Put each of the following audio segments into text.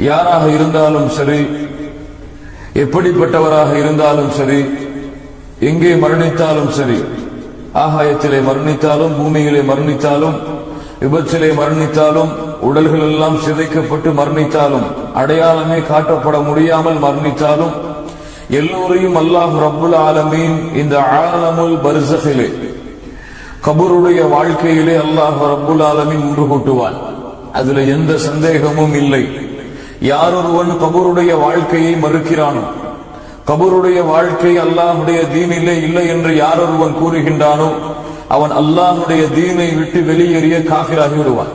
யாராக இருந்தாலும் சரி, எப்படிப்பட்டவராக இருந்தாலும் சரி, எங்கே மரணித்தாலும் சரி, ஆகாயத்திலே மரணித்தாலும், பூமியிலே மரணித்தாலும், விபத்திலே மரணித்தாலும், உடல்கள் எல்லாம் சிதைக்கப்பட்டு மரணித்தாலும், அடையாளமே காட்டப்பட முடியாமல் மரணித்தாலும், எல்லோரையும் அல்லாஹ் ரப்புல் ஆலமீன் இந்த ஆலமுல் பர்ஸகிலே, கபருடைய வாழ்க்கையிலே அல்லாஹ் ரப்புல் ஆலமீன் ஒன்று கூட்டுவான். அதுல எந்த சந்தேகமும் இல்லை. யாரொருவன் கபருடைய வாழ்க்கையை மறுக்கிறானோ, கபருடைய வாழ்க்கை அல்லாஹுடைய தீனிலே இல்லை என்று யாரொருவன் கூறுகின்றானோ, அவன் அல்லாஹுடைய தீனை விட்டு வெளியேறிய காஃபிராகி விடுவான்.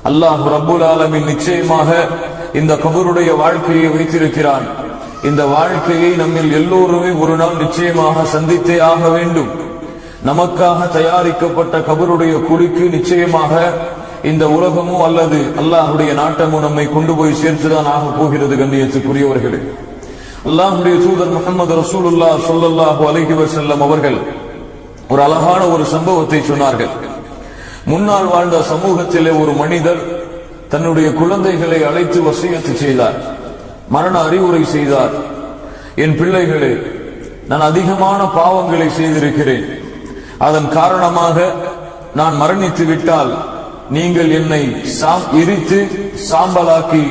அல்லாஹ் ரப்புல் ஆலமீன் நிச்சயமாக இந்த கபருடைய வாழ்க்கையை வைத்திருக்கிறான். இந்த வாழ்க்கையை நம்மில் எல்லோருமே ஒரு நாள் நிச்சயமாக சந்தித்தே ஆக வேண்டும். நமக்காக தயாரிக்கப்பட்ட கபருடைய குழிக்கு நிச்சயமாக இந்த உலகமோ அல்லது அல்லாஹுடைய நாட்டமோ நம்மை கொண்டு போய் சேர்த்துதான் ஆக போகிறது. கண்ணியத்துக்குரியவர்களே, அல்லாஹுடைய தூதர் முஹம்மது ரசூலுல்லாஹ் ஸல்லல்லாஹு அலைஹி வஸல்லம் அவர்கள் ஒரு அழகான ஒரு சம்பவத்தை சொன்னார்கள். முன்னால் வாழ்ந்த சமூகத்திலே ஒரு மனிதர் தன்னுடைய குழந்தைகளை அழைத்து வசியத்து செய்தார், மரண அறிவுரை செய்தார். என் பிள்ளைகளே, நான் அதிகமான பாவங்களை செய்திருக்கிறேன். அதன் காரணமாக நான் மரணித்து விட்டால் நீங்கள் என்னை எரித்து சாம்பலாக்கி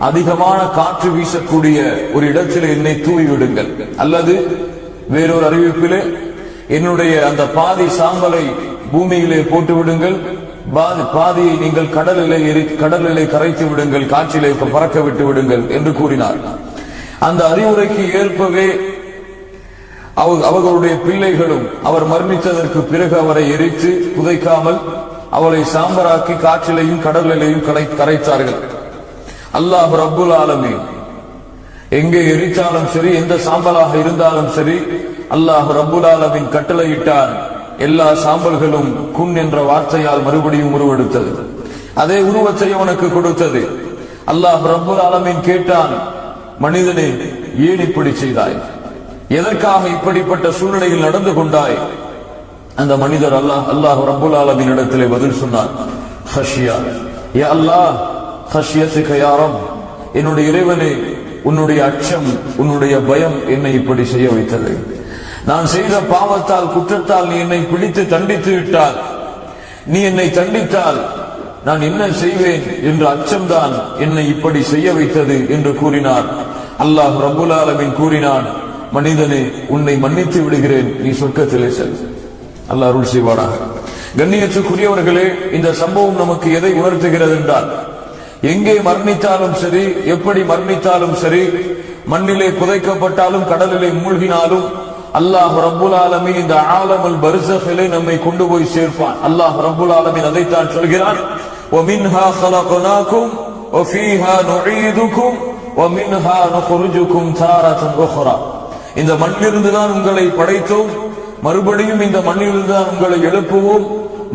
அதிகமான காற்று வீசக்கூடிய ஒரு இடத்தில் என்னை தூவி விடுங்கள், அல்லது வேறொரு அறிவிப்பிலே என்னுடைய அந்த பாதி சாம்பலை பூமியிலே போட்டு விடுங்கள், பாதியை நீங்கள் கடலிலே கரைத்து விடுங்கள், காற்றிலே பறக்க விட்டு விடுங்கள் என்று கூறினார். அந்த அறிவுரைக்கு ஏற்பவே அவர்களுடைய பிள்ளைகளும் அவர் மரணித்ததற்கு பிறகு அவரை எரித்து புதைக்காமல் அவளை சாம்பராக்கி காற்றிலையும் கடலிலையும் கரைத்தார்கள். அல்லாஹ் ரப்புல் ஆலமீன் எங்கே எரித்தாலும் சரி, எந்த சாம்பலாக இருந்தாலும் சரி, அல்லாஹ் ரப்புல் ஆலமீன் கட்டளையிட்டான். எல்லா சாம்பல்களும் குன் என்ற வார்த்தையால் மறுபடியும் உருவெடுத்தது. அதே உருவத்தை அவனுக்கு கொடுத்தது. அல்லாஹ் ரப்புல் ஆலமீன் கேட்டான், மனிதனே, ஏன் இப்படி செய்தாய்? எதற்காக இப்படிப்பட்ட சூழ்நிலையில் நடந்து கொண்டாய்? அந்த மனிதர் அல்லாஹ் ரப்புல் ஆலமீன் இடத்திலே பதில் சொன்னார், ஹஷ்யா யா அல்லாஹ், ஹஷ்யத்துக யா ரப், என்னுடைய இறைவனே, உன்னுடைய அச்சம், உன்னுடைய பயம் என்னை இப்படி செய்ய வைத்தது. நான் செய்த பாவத்தால், குற்றத்தால் நீ என்னை பிடித்து தண்டித்து விட்டால், நீ என்னை தண்டித்தால் நான் என்ன செய்வேன் என்ற அச்சம்தான் என்னை இப்படி செய்ய வைத்தது என்று கூறினார். அல்லாஹ் ரப்புல் ஆலமீன் கூறினான், மனிதனே, உன்னை மன்னித்து விடுகிறேன், நீ சொர்க்கத்திலே செல். அல்லாஹ் அருள் செய்வானாக. கண்ணியத்துக்குரியவர்களே, இந்த சம்பவம் நமக்கு எதை உணர்த்துகிறது என்றால், எங்கே மரணித்தாலும் சரி, எப்படி மரணித்தாலும் சரி, மண்ணிலே புதைக்கப்பட்டாலும் கடலிலே மூழ்கினாலும் அல்லாஹ் ரப்புல் ஆலமீன் இந்த ஆலமுல் பர்ஸகிலே நம்மை கொண்டு போய் சேர்ப்பான். அல்லாஹ் ரப்புல் ஆலமீன் அதைத்தான் சொல்கிறான், وَمِنْهَا خَلَقْنَاكُمْ وَفِيهَا نُعِيدُكُمْ وَمِنْهَا نُخْرِجُكُمْ تَارَةً أُخْرَى. இந்த மண்ணிலிருந்து தான் உங்களை படைத்தோம், மறுபடியும் இந்த மண்ணிலிருந்து தான் உங்களை எழுப்புவோம்,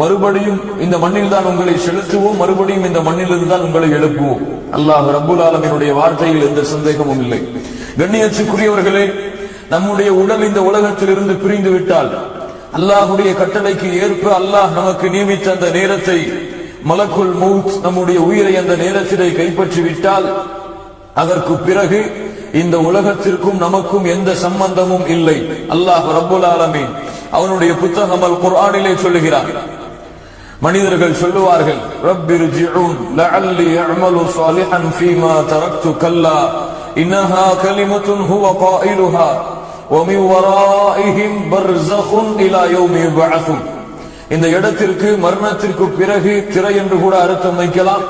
மறுபடியும் இந்த மண்ணில் தான் உங்களை செலுத்துவோம், மறுபடியும் இந்த மண்ணிலிருந்து தான் உங்களை எழுப்புவோம். அல்லாஹ் ரப்புல் ஆலமீனுடைய வார்த்தையில் எந்த சந்தேகமும் இல்லை. கண்ணியத்துக்குரியவர்களே, நம்முடைய உடல் இந்த உலகத்தில் இருந்து பிரிந்து விட்டால், அல்லாஹுடைய கட்டளைக்கு ஏற்ப அல்லாஹ் நமக்கு நியமித்த அந்த நேரத்தை, மலக்குல் மௌத் நம்முடைய உயிரை அந்த நேரத்திலே கைப்பற்றி விட்டால், அதற்கு பிறகு இந்த உலகத்திற்கும் நமக்கும் எந்த சம்பந்தமும் இல்லை. அல்லாஹ் ரப்புல் ஆலமீன் அவனுடைய புத்தகம் அல் குர்ஆனிலே சொல்லுகிறான். மனிதர்கள் சொல்லுவார்கள், ரப்பிர்ஜிஊன் லஅல்லி அஅமலு ஸாலிஹன் ஃபீமா தரக்து கல்லா இன்னஹா கலிமத்துன் ஹுவ காயிலுஹா வ மின் வராஇஹிம் பர்ஸഖுன் இலா யௌமி யுபஅஸூன். இந்த இடத்திற்கு மரணத்திற்கு பிறகு திரை என்று கூட அர்த்தம் வைக்கலாம்,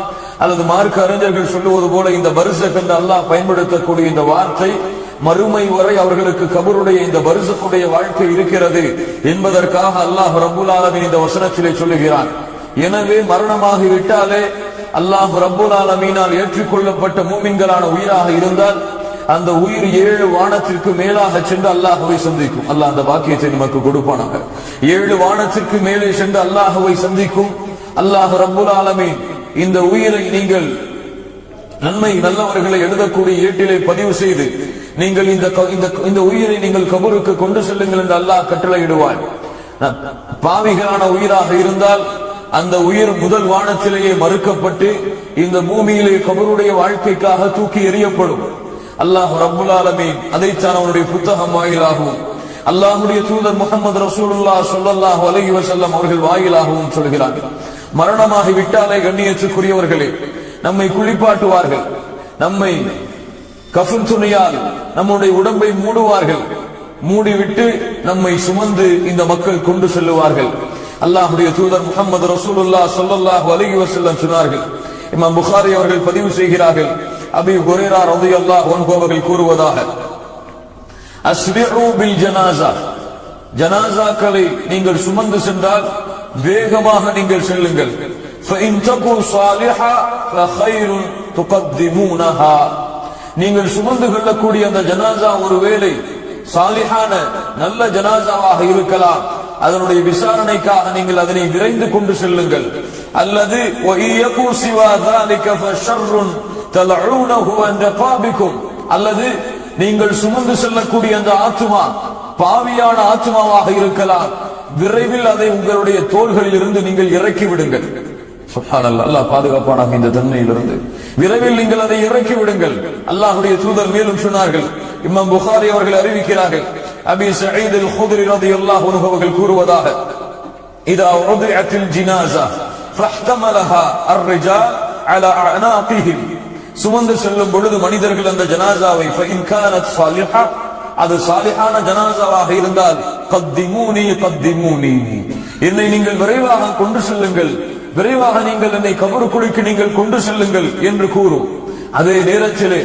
அல்லது மார்க்க அறிஞர்கள் சொல்லுவது போல இந்த பர்ஸக் என்று அல்லாஹ் பயன்படுத்தக்கூடிய இந்த வார்த்தை மறுமை வரை அவர்களுக்கு கபருடைய இந்த பர்ஸக்குடைய வாழ்க்கை இருக்கிறது என்பதற்காக அல்லாஹ் ரப்புல் ஆலமீன் இந்த வசனத்திலே சொல்லுகிறான். எனவே மரணமாகி விட்டாலே அல்லாஹ் ரப்புல் ஆலமீனால் ஏற்றுக்கொள்ளப்பட்ட மூமின்களான உயிராக இருந்தால் அந்த உயிர் 7 வானத்திற்கு மேலாக சென்று அல்லாஹ்வை சந்திக்கும். அல்லாஹ் அந்த பாக்கியத்தை நமக்கு கொடுப்பானாக. 7 வானத்திற்கு மேலே சென்று அல்லாஹ்வை சந்திக்கும். அல்லாஹ் ரப்புல் ஆலமீன் இந்த உயிரை நீங்கள் நன்மை நல்லவர்களை எழுதக்கூடிய ஏட்டிலே பதிவு செய்து நீங்கள் இந்த உயிரை நீங்கள் கபருக்கு கொண்டு செல்லுங்கள் என்று அல்லாஹ் கட்டளையிடுவான். பாவிகளான உயிராக இருந்தால் அந்த உயிர் முதல் வானத்திலேயே மறுக்கப்பட்டு இந்த பூமியிலே கபருடைய வாழ்க்கைக்காக தூக்கி எறியப்படும். அல்லாஹ் ரப்புல் ஆலமீன் அதைத்தான் அவனுடைய புத்தகம் வாயிலாகவும் அல்லாஹ்வுடைய தூதர் முஹம்மது ரசூலுல்லாஹ் ஸல்லல்லாஹு அலைஹி வஸல்லம் அவர்கள் வாயிலாகவும் சொல்கிறார்கள். மரணமாகி விட்டாலே கண்ணியத்துக்குரியவர்களே, நம்மை குளிப்பாட்டுவார்கள், நம்மை கஃன் துணியால் நம்முடைய உடம்பை மூடுவார்கள், மூடிவிட்டு நம்மை சுமந்து இந்த மக்கள் கொண்டு செல்லுவார்கள். அல்லாஹ்வுடைய தூதர் முஹம்மது ரசூலுல்லாஹ் ஸல்லல்லாஹு அலைஹி வஸல்லம் சொன்னார்கள். இமாம் புகாரி அவர்கள் பதிவு செய்கிறார்கள், அபீ ஹுரைரா ரலியல்லாஹு அன்ஹு அவர்கள் கூறுவதாக, அஸ்ரிஉ பில் ஜனாஸா, ஜனாஸாக்களை நீங்கள் சுமந்து சென்றால் வேகமாக நீங்கள் செல்லுங்கள். ஃபஇன் தகு ஸாலிஹா ஃபகைருன் துகத்திமூனஹா, நீங்கள் சுமந்து கொள்ளக்கூடிய அந்த ஜனாஸா ஒருவேளை சாலிஹான நல்ல ஜனாஸாவாக இருக்கலாம், அதனுடைய விசாரணைக்காக நீங்கள் அதனை விரைந்து கொண்டு செல்லுங்கள். அல்லது வஇயகு சிவா ذلك فشر تلعونه عن رقابكم, அல்லது நீங்கள் சுமந்து செல்லக்கூடிய அந்த ஆத்மா பாவியான ஆத்மாவாக இருக்கலாம், விரைவில் அதை உங்களுடைய தோள்களில் இருந்து நீங்கள் இறக்கி விடுங்கள். சுப்ஹானல்லாஹ், அல்லாஹ் பாதுகாப்பானாக இந்த தன்மையிலிருந்து. விரைவில் நீங்கள் அதை இறக்கி விடுங்கள். அல்லாஹ்வுடைய தூதர் மேலும் சொன்னார்கள், இமாம் புகாரி அவர்கள் அறிவிக்கிறார்கள், அபீ சயீத் அல் குத்ரி ரலியல்லாஹு அன்ஹு அவர்கள் கூறுவதாக, இதா உதிஅத்தில் ஜினாஸா ஃபஹ்தமலஹா அர்-ரிஜால் அலா அனாகிஹிம், சுமந்து செல்லும் பொழுது மனிதர்கள் அந்த ஜனாஸாவை ஃபஇன் கானத் ஸாலிஹா, அது சாலிஹான ஜனாஸாவாக இருந்தால் கத்திமூனி கத்திமூனி, என்னை நீங்கள் விரைவாக கொண்டு செல்லுங்கள், விரைவாக நீங்கள் என்னை கபருக்குழிக்கு நீங்கள் கொண்டு செல்லுங்கள் என்று கூறும். அதே நேரத்திலே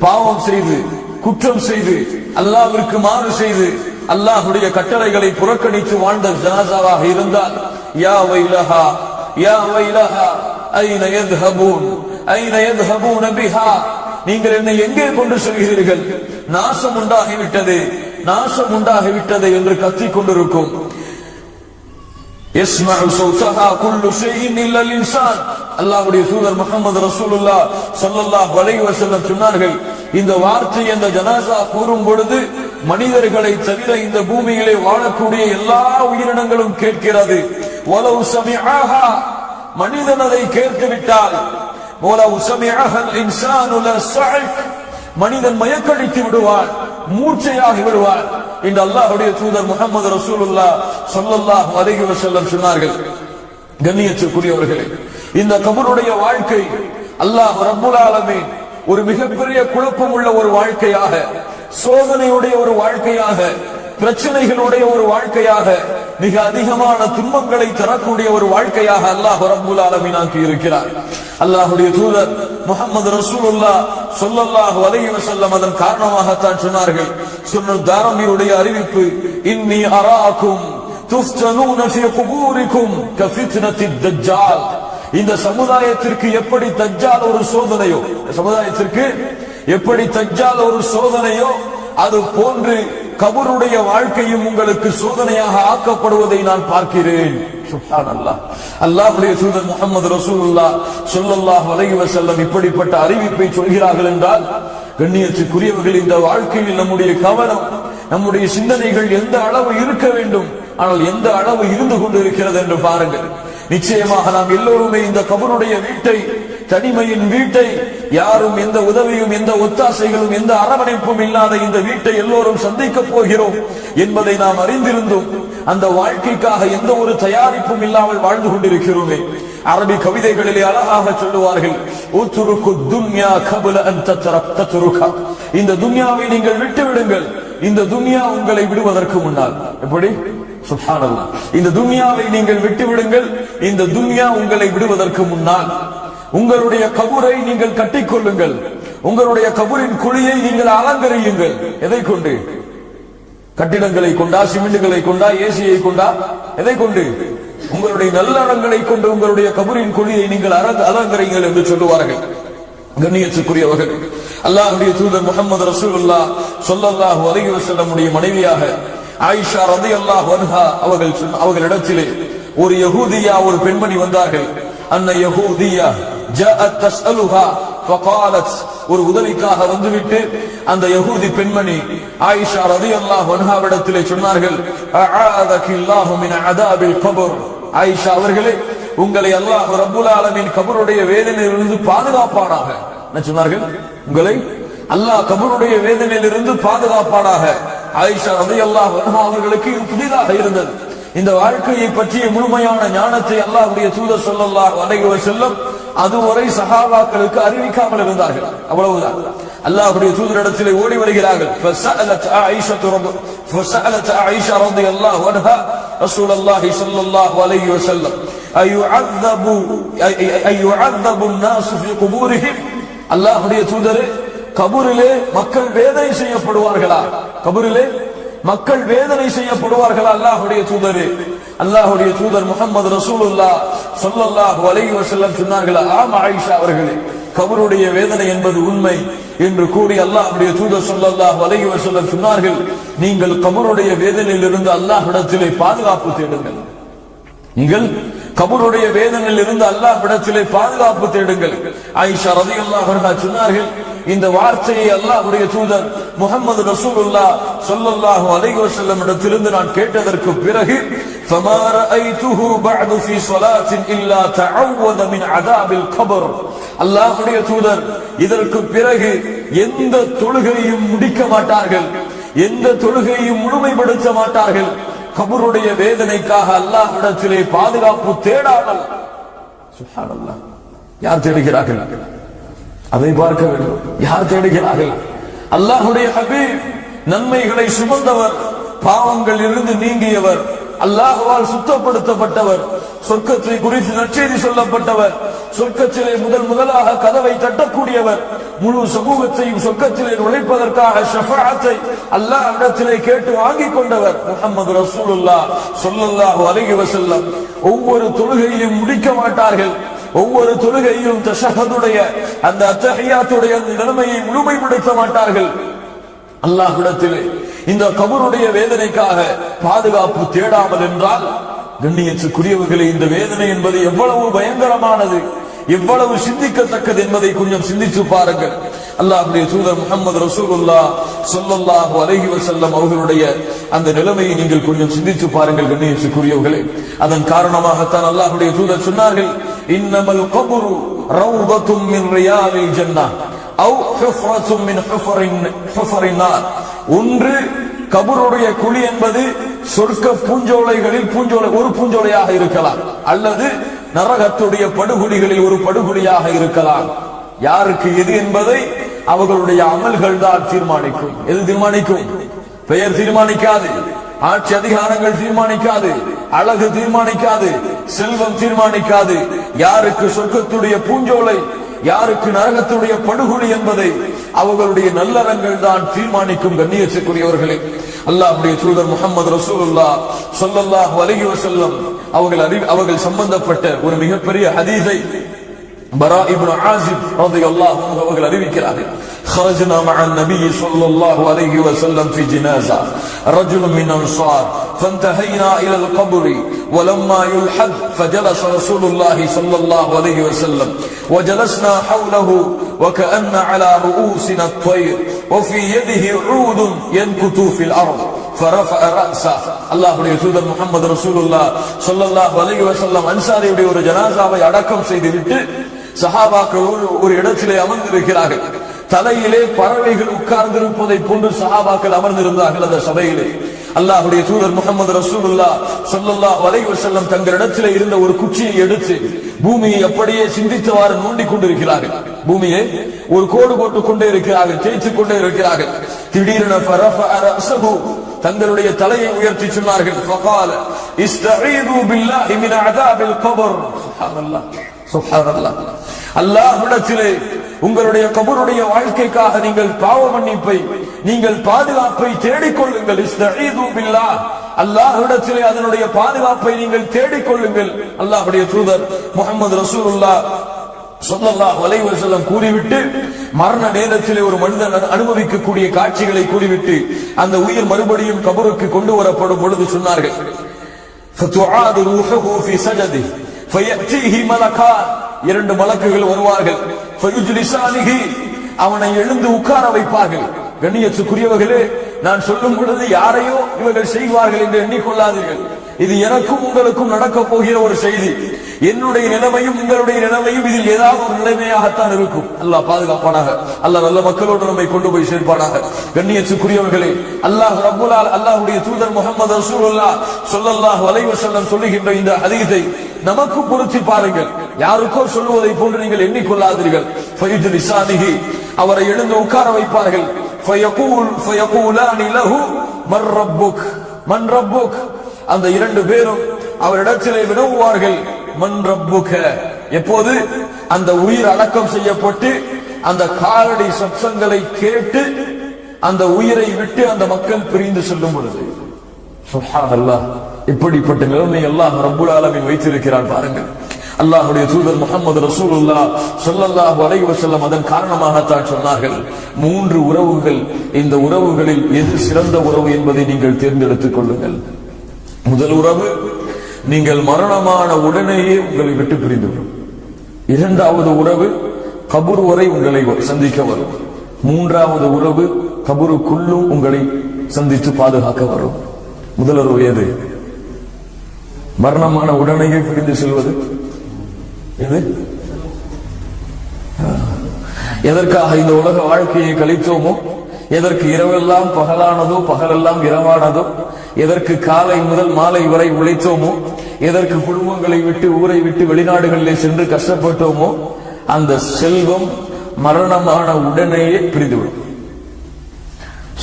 பாவம் செய்து குற்றம் செய்து அல்லாஹ்விற்கு மாறு செய்து அல்லாஹ்வுடைய கட்டளைகளை புறக்கணித்து வாழ்ந்த ஜனாஸாவாக இருந்தால் யா வைலஹா யா வைலஹா ஐன யذهبون ஐன யذهبون பிஹா, நீங்கள் என்னை எங்கே கொண்டு செல்கிறீர்கள், நாசம் உண்டாகிவிட்டது நாசம் உண்டாகிவிட்டது என்று கத்திக் கொண்டிருக்கும். யஸ்மஉ ஸௌதஹா குல்லு ஷைஇன் இல்லா அல்-இன்சான், அல்லாஹ்வுடைய தூதர் முஹம்மது ரசூலுல்லாஹ் ஸல்லல்லாஹு அலைஹி வஸல்லம் சொன்னார்கள், இந்த வார்த்தை அந்த ஜனாஸா கூறும் பொழுது மனிதர்களை தவிர இந்த பூமியிலே வாழக்கூடிய எல்லா உயிரினங்களும் கேட்கிறது. வலவ் சமிஅஹா, மனிதன் அதை கேட்டுவிட்டால், வலவ் சமிஅஹா அல்-இன்சானு லஸஅக், மனிதன் மயக்கடித்து விடுவான், மூர்ச்சையாகி விடுவான் என்று அல்லாஹ்வுடைய தூதர் முஹம்மது ரசூலுல்லாஹ் ஸல்லல்லாஹு அலைஹி வஸல்லம் சொன்னார்கள். கண்ணியத்திற்குரியவர்களே, இந்த கபருடைய வாழ்க்கை அல்லாஹ் ரப்புல் ஆலமீன் ஒரு மிகப்பெரிய குழப்பம் உள்ள ஒரு வாழ்க்கையாக, சோதனையுடைய ஒரு வாழ்க்கையாக, பிரச்சனைகளுடைய ஒரு வாழ்க்கையாக, மிக அதிகமான துன்பங்களை தரக்கூடிய ஒரு வாழ்க்கையாக அல்லாஹ் ரப்புல் ஆலமீன் ஆக்கி இருக்கிறார். அல்லாஹ்வுடைய தூதர் முஹம்மது ரசூலுல்லாஹ் ஸல்லல்லாஹு அலைஹி வஸல்லம் அதன் காரணமாகத்தான் சொன்னார்கள். சுன்னத் தாரமியுடைய அறிவிப்பு, இன்னி அராக்கும் துஃப்தனூன ஃபீ குபூரிக்கும் கஃபித்னத்தித் தஜ்ஜால், இந்த சமுதாயத்திற்கு எப்படி தஜ்ஜால் ஒரு சோதனையோ, சமுதாயத்திற்கு எப்படி தஜ்ஜால் ஒரு சோதனையோ, அது போன்று கபருடைய வாழ்க்கையும் உங்களுக்கு சோதனையாக ஆக்கப்படுவதை நான் பார்க்கிறேன். சுப்ஹானல்லாஹ், அல்லாஹ்வுடைய தூதர் முஹம்மது ரசூலுல்லாஹ் ஸல்லல்லாஹு அலைஹி வஸல்லம் இப்படிப்பட்ட அறிவிப்பை சொல்கிறார்கள் என்றால், கண்ணியத்துக்குரியவர்கள், இந்த வாழ்க்கையில் நம்முடைய கவனம், நம்முடைய சிந்தனைகள் எந்த அளவு இருக்க வேண்டும், ஆனால் எந்த அளவு இருந்து கொண்டிருக்கிறது என்று பாருங்கள். நிச்சயமாக நாம் எல்லோருமே இந்த கபருடைய வீட்டை, தனிமையின் வீட்டை, யாரும் எந்த உதவியும் எந்த ஒத்தாசைகளும் எந்த அரவணைப்பும் இல்லாத இந்த வீட்டை எல்லோரும் சந்திக்க போகிறோம் என்பதை நாம் அறிந்திருந்தும் அந்த வாழ்க்கைக்காக எந்த ஒரு தயாரிப்பும் இல்லாமல் வாழ்ந்து கொண்டிருக்கிறோமே. அரபி கவிதைகளிலே அழகாக சொல்லுவார்கள், உத்ருக்கு துன்யா கபல அன் தத்ருகா, இந்த துன்யாவை நீங்கள் விட்டு விடுங்கள், இந்த துன்யா உங்களை விடுவதற்கு முன்னால். எப்படி? சுப்ஹானல்லாஹ், இந்த துன்யாவை நீங்கள் விட்டு விடுங்கள், இந்த துன்யா உங்களை விடுவதற்கு முன்னால் உங்களுடைய கபரை நீங்கள் கட்டிக்கொள்ளுங்கள், உங்களுடைய கபரின் குழியை நீங்கள் அலங்கரியுங்கள். எதை கொண்டு? கட்டிடங்களை கொண்டா, சிமெண்ட்களை கொண்டா, ஏசியை கொண்டா, எதை கொண்டு? உங்களுடைய நல்லறங்களை கொண்டு உங்களுடைய கபரின் குழியை நீங்கள் அலங்கரியுங்கள் என்று சொல்லுவார்கள். கண்ணியத்துக்குரியவர்கள், அல்லாஹ்வுடைய தூதர் முஹம்மது ரசூலுல்லாஹ் ஸல்லல்லாஹு அலைஹி வஸல்லம் உடைய மனைவியாக ஆயிஷா ரலியல்லாஹு அன்ஹா அவர்களிடத்திலே ஒரு யஹூதியா, ஒரு பெண்மணி வந்தார்கள். அன்ன யஹூதியா ஜாஅத் தஸ்அலுஹா ஃபகாலத், ஒரு உதவிக்காக வந்துவிட்டு அந்த யஹூதி பெண்மணி ஆயிஷா ரலியல்லாஹு அன்ஹாவிடத்திலே சொன்னார்கள், அஆதகில்லாஹு மின் அதாபில் கபர், ஆயிஷா அவர்களே, உங்களை அல்லாஹ் ரப்புல் ஆலமீன் கபருடைய வேதனையிலிருந்து பாதுகாப்பானாக. என்ன சொன்னார்கள்? உங்களை அல்லாஹ் கபருடைய வேதனையிலிருந்து பாதுகாப்பானாக. ஆயிஷா ரலியல்லாஹு அன்ஹா அவர்களுக்கு இது புதிதாக இருந்தது. இந்த வாழ்க்கையை பற்றிய முழுமையான ஞானத்தை அல்லாஹ்வுடைய தூதர் ஸல்லல்லாஹு அலைஹி வஸல்லம் அதுவரை சஹாபாக்களுக்கு அறிவிக்காமல் இருந்தார்கள். அவ்வளவுதான். அல்லாஹ்வுடைய தூதரிடத்திலே ஓடி வருகிறார்கள். ஃபஸஅலத் ஆயிஷா ரலியல்லாஹு அன்ஹா ரசூலுல்லாஹி ஸல்லல்லாஹு அலைஹி வஸல்லம் அய்யுஅذبு الناس في قبورهم. அல்லாஹ்வுடைய தூதரே, கபூரிலே மக்கள் வேதனை செய்யப்படுவார்களா? கபூரிலே மக்கள் வேதனை செய்யப்படுவார்களா? அல்லாஹ்வுடைய தூதரே, அல்லாஹ்வுடைய தூதர் முஹம்மது ரசூலுல்லாஹ் ஸல்லல்லாஹு அலைஹி வஸல்லம் சொன்னார்கள், ஆம் ஆயிஷா அவர்களே, கபருடைய வேதனை என்பது உண்மை என்று கூறி அல்லாஹ்வுடைய தூதர் ஸல்லல்லாஹு அலைஹி வஸல்லம் சொன்னார்கள், நீங்கள் கபருடைய வேதனையிலிருந்து அல்லாஹ்விடத்திலே பாதுகாப்பு தேடுங்கள். நீங்கள் கபருடைய வேதனையில் இருந்து அல்லாஹ்விடத்திலே பாதுகாப்பு தேடுங்கள். ஆயிஷா ரலியல்லாஹு அன்ஹா சொன்னார்கள், இந்த வார்த்தையை அல்லாஹ்வுடைய தூதர் முஹம்மது ரசூலுல்லாஹ் ஸல்லல்லாஹு அலைஹி வஸல்லம் இடத்திலிருந்து நான் கேட்டதற்கு பிறகு فما رأيته بعد في صلاة إلا تعوذ من عذاب القبر. அல்லாஹ்வுடைய தூதர் இதற்கு பிறகு எந்த தொழுகையும் முடிக்க மாட்டார்கள், எந்த தொழுகையும் முழுமைப்படுத்த மாட்டார்கள், கபருடைய வேதனைக்காக அல்லாஹ்விடத்திலே பாதுகாப்பு தேடாமல். சுப்ஹானல்லாஹ். யார் தேடுகிறார்கள்? அதை பார்க்க வேண்டும். யார் தேடுகிறார்கள்? அல்லாஹ்வுடைய ஹபீப், நன்மைகளை சுமந்தவர், பாவங்கள் இருந்து நீங்கியவர், அல்லாஹ்வால் சுத்தப்படுத்தப்பட்டவர், சொர்க்கத்தை குறித்து நற்செய்தி சொல்லப்பட்டவர், சொர்க்கத்திலே முதலாக கதவை தட்டக்கூடியவர், முழு சமூகத்தையும் சொர்க்கத்திலே நுழைப்பதற்காக ஷஃபாஅத்தை அல்லாஹ்விடத்திலே கேட்டு வாங்கிக் கொண்டவர் முஹம்மது ரசூலுல்லாஹ் ஸல்லல்லாஹு அலைஹி வஸல்லம். ஒவ்வொரு தொழுகையையும் முடிக்க மாட்டார்கள். ஒவ்வொரு தொழுகையும் தஷஹதுடைய அந்த அத்தஹியாத்துடைய அந்த நிலைமையை முழுமைப்படுத்த மாட்டார்கள். அல்லாஹ்விடத்திலே இந்த கபருடைய வேதனைக்காக பாதுகாப்பு தேடாமல் என்றால், கண்ணியத்துக்குரியவர்களே, இந்த வேதனை என்பது எவ்வளவு பயங்கரமானது, எவ்வளவு சிந்திக்கத்தக்கது என்பதை கொஞ்சம் சிந்தித்து பாருங்கள். அல்லாஹ்வுடைய தூதர் முஹம்மது ரசூலுல்லாஹ் ஸல்லல்லாஹு அலைஹி வஸல்லம் அவர்களுடைய அந்த நிலைமையை நீங்கள் கொஞ்சம் சிந்தித்து பாருங்கள். கண்ணியத்துக்குரியவர்களே, அதன் காரணமாகத்தான் அல்லாஹ்வுடைய தூதர் சொன்னார்கள், இன்னமல் கபரு ரௌதத்தும் மின் ரியாலில் ஜன்னah அவ் ஹுஃப்ரத்தும் மின் ஹுஃபரின் நார். ஒன்று கபருடைய குழி என்பது சொர்க்க பூஞ்சோலைகளில் ஒரு பூஞ்சோலையாக இருக்கலாம், அல்லது நரகத்துடைய படுகொலிகளில் ஒரு படுகொலியாக இருக்கலாம். யாருக்கு எது என்பதை அவர்களுடைய அமல்கள் தான் தீர்மானிக்கும். எது தீர்மானிக்கும்? பெயர் தீர்மானிக்காது, ஆட்சி அதிகாரங்கள் தீர்மானிக்காது, அழகு தீர்மானிக்காது, செல்வம் தீர்மானிக்காது. யாருக்கு சொர்க்கத்துடைய பூஞ்சோலை, யாருக்கு நரகத்துடைய படுகொலி என்பதை அவர்களுடைய நல்லறங்கள் தான் தீர்மானிக்கும். கண்ணியத்துக்குரியவர்களே, அல்லாஹ்வுடைய தூதர் முஹம்மது ரசூலுல்லாஹ் ஸல்லல்லாஹு அலைஹி வஸல்லம் அவர்கள் சம்பந்தப்பட்ட ஒரு மிகப்பெரிய ஹதீஸை பரா இப்னு ஆசிப் ரலியல்லாஹு அன்ஹு அவர்கள் அறிவிக்கிறார்கள். خرجنا مع النبي صلى الله عليه وسلم في جنازة رجل من أنصار فانتهينا إلى القبر ولما يلحد فجلس رسول الله صلى الله عليه وسلم وجلسنا حوله وكأن على رؤوسنا الطير وفي يده عود ينكت في الأرض فرفع رأسه. அல்லாஹ்வுடைய தூதர் முஹம்மது ரசூலுல்லாஹ் ஸல்லல்லாஹு அலைஹி வஸல்லம் அன்சாரியுடைய ஒரு ஜனாசாவை அடக்கம் செய்துவிட்டு சஹாபாக்கள் ஒரு இடத்திலே அமர்ந்திருக்கிறார்கள். தலையிலே பறவைகள் உட்கார்ந்திருப்பதை போன்று சஹாபாக்கள் அமர்ந்திருந்தார்கள் அந்த சபையிலே. அல்லாஹ்வுடைய தூதர் முஹம்மது ரசூலுல்லாஹ் ஸல்லல்லாஹு அலைஹி வஸல்லம் தங்களிடத்திலே இருந்த ஒரு குச்சியை எடுத்து பூமியை அப்படியே சிந்தித்தவாறு நோண்டிக் கொண்டிருக்கிறார்கள். பூமியை ஒரு கோடு போட்டுக் கொண்டே இருக்கிறார்கள், தேய்த்துக் கொண்டே இருக்கிறார்கள். திடீரென ஃபரஃபஅ ரஅஸஹு, தங்களுடைய தலையை உயர்த்தி சொன்னார்கள், ஃபகால இஸ்தஈது பில்லாஹி மின் அஸாபில் கபர். சுப்ஹானல்லாஹ், சுப்ஹானல்லாஹ். அல்லாஹ்விடத்திலே உங்களுடைய கபருடைய வாழ்க்கைக்காக நீங்கள் பாவ மன்னிப்பை, நீங்கள் பாதுகாப்பை தேடிக்கொள்ளுங்கள். இஸ்தஈது பில்லாஹ், அல்லாஹ்விடத்திலே அதனுடைய பாதுகாப்பை நீங்கள் தேடிக்கொள்ளுங்கள். அல்லாஹ்வுடைய தூதர் முஹம்மது ரசூலுல்லாஹ் ஸல்லல்லாஹு அலைஹி வஸல்லம் கூறிவிட்டு மரண நேரத்திலே ஒரு மனிதன் அனுபவிக்கக்கூடிய காட்சிகளை கூறிவிட்டு அந்த உயிர் மறுபடியும் கபருக்கு கொண்டு வரப்படும் பொழுது சொன்னார்கள், ஃபதுஆது ரூஹுஹு ஃபீ சஜதி ஃபயஅதீஹி மலகான், இரண்டு மலக்குகள் வருவார்கள், ஃபயுஜ்லிசானிஹி, அவனை எழுந்து உட்கார வைப்பார்கள். கண்ணியத்துக்குரியவர்களே, நான் சொல்லும் பொழுது யாரையோ இவர்கள் செய்வார்கள் என்று எண்ணிக்கொள்ளாதீர்கள். இது எனக்கும் உங்களுக்கும் நடக்க போகிற ஒரு செய்தி. என்னுடைய நிலைமையும் உங்களுடைய நிலைமையும் இதில் ஏதாவது ஒரு நிலைமையாகத்தான் இருக்கும். அல்லாஹ் பாதுகாப்பானாக. அல்லாஹ் நல்ல மக்களோடு நம்மை கொண்டு போய் சேர்ப்பானாக. கண்ணியத்துக்குரியவர்களே, அல்லாஹ் ரப்பல் ஆலமீன் அல்லாஹ்வுடைய தூதர் முஹம்மது ரசூலுல்லாஹ் ஸல்லல்லாஹு அலைஹி வஸல்லம் சொல்லுகின்ற இந்த ஹதீஸை நமக்கு பொருத்தி பாருங்கள். யாருக்கோ சொல்லுவதை போன்று நீங்கள் எண்ணிக்கொள்ளாதீர்கள். ஃபைது லிசானிஹி, அவரை எழுந்து உட்கார வைப்பார்கள். ஃபயகூலானி லஹு மன் ரப்புக், மன் ரப்புக். அந்த இரண்டு பேரும் அவரிடத்திலே வினவுவார்கள், மன் ரப்புக. எப்போது அந்த உயிர் அடக்கம் செய்யப்பட்டு அந்த காலடி சப்தங்களை கேட்டு அந்த உயிரை விட்டு அந்த மக்கள் பிரிந்து செல்லும் பொழுது, சுப்ஹானல்லாஹ், இப்படிப்பட்ட நிலைமை அல்லாஹ் ரப்புல் ஆலமீன் வைத்திருக்கிறார் பாருங்கள். அல்லாஹ்வுடைய தூதர் முஹம்மது ரசூலுல்லாஹ் ஸல்லல்லாஹு அலைஹி வஸல்லம் அதன் காரணமாகத்தான் சொன்னார்கள், 3 உறவுகள், இந்த உறவுகளில் எது சிறந்த உறவு என்பதை நீங்கள் தேர்ந்தெடுத்துக் கொள்ளுங்கள். முதல் உறவு, நீங்கள் மரணமான உடனேயே உங்களை விட்டு பிரிந்துவிடும். இரண்டாவது உறவு, கபூர் வரை உங்களை சந்திக்க வரும். மூன்றாவது உறவு, கபூருக்குள்ளும் உங்களை சந்தித்து பாதுகாக்க வரும். முதல் உறவு எது? மரணமான உடனேயே பிரிந்து செல்வது. எது? எதற்காக இந்த உலக வாழ்க்கையை கழித்தோமோ, எதற்கு இரவெல்லாம் பகலானதோ பகலெல்லாம் இரவானதோ, எதற்கு காலை முதல் மாலை வரை உழைத்தோமோ, எதற்கு குடும்பங்களை விட்டு ஊரை விட்டு வெளிநாடுகளிலே சென்று கஷ்டப்பட்டோமோ, அந்த செல்வம் மரணமான உடனேயே பிரிந்துவிடும்.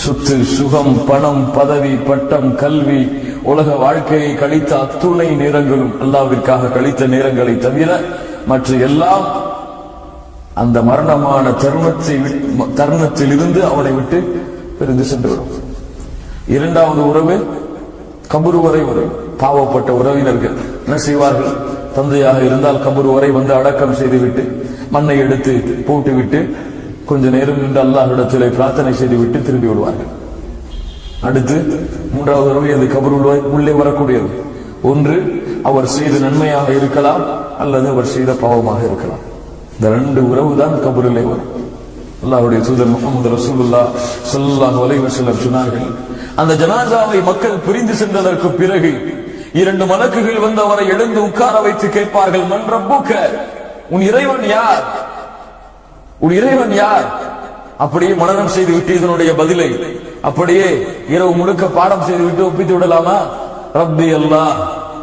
சொத்து, சுகம், பணம், பதவி, பட்டம், கல்வி, உலக வாழ்க்கையை கழித்த அத்துணை நேரங்களும் அல்லாஹ்விற்காக கழித்த நேரங்களை தவிர மற்ற எல்லாம் அந்த மரணமான தருணத்தில் இருந்து அவனை விட்டு பிரிந்து சென்றுவிடும். இரண்டாவது உறவு, கபூர் வரை வரும். பாவப்பட்ட உறவினர்கள் என்ன செய்வார்கள்? தந்தையாக இருந்தால் கபூர் வரை வந்து அடக்கம் செய்துவிட்டு மண்ணை எடுத்து போட்டுவிட்டு கொஞ்ச நேரம் நின்று அல்லாஹ்விடத்திலே பிரார்த்தனை செய்துவிட்டு திரும்பி விடுவார்கள். அடுத்து மூன்றாவது உறவு, அது கபூர் உள்ளே வரக்கூடியது. ஒன்று அவர் செய்த நன்மையாக இருக்கலாம், அல்லது அவர் செய்த பாவமாக இருக்கலாம். இந்த 2 உறவு தான் கபூரிலே வரும். அல்லாஹ்வுடைய தூதர் முஹம்மது ரசூலுல்லாஹ் ஸல்லல்லாஹு அலைஹி வஸல்லம் சொன்னார்கள், அந்த ஜனாசாவை மக்கள் பிரிந்து சென்றதற்கு பிறகு 2 மலக்குகள் வந்து அவரை எழுந்து உட்கார வைத்து கேட்பார்கள், மன் ரப்புக, உன் இறைவன் யார்? உன் இறைவன் யார்? அப்படியே மனனம் செய்து விட்டு இதனுடைய பதிலை அப்படியே இரவு முழுக்க பாடம் செய்து விட்டு ஒப்பித்து விடலாமா? ரப்பி அல்லாஹ்.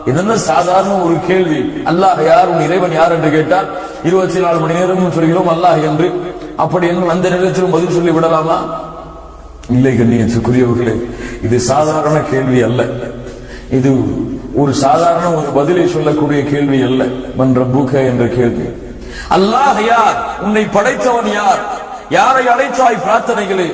என்ன சாதாரண ஒரு கேள்வி. அல்லாஹ் யார், உன் இறைவன் யார் என்று கேட்டால் 24 மணி நேரமும் சொல்கிறோம் அல்லாஹ் என்று. அப்படி என்று அந்த நேரத்திலும் பதில் சொல்லி விடலாமா? இல்லை கண்ணியத்துக்குரியவர்களே, இது சாதாரண கேள்வி அல்ல. இது ஒரு சாதாரண ஒரு பதிலை சொல்லக்கூடிய கேள்வி அல்ல. மன் ரப்புக என்ற கேள்வி. அல்லாஹ் யார்? உன்னை படைத்தவன் யார்? யாரை அழைத்தாய் பிரார்த்தனைகளே?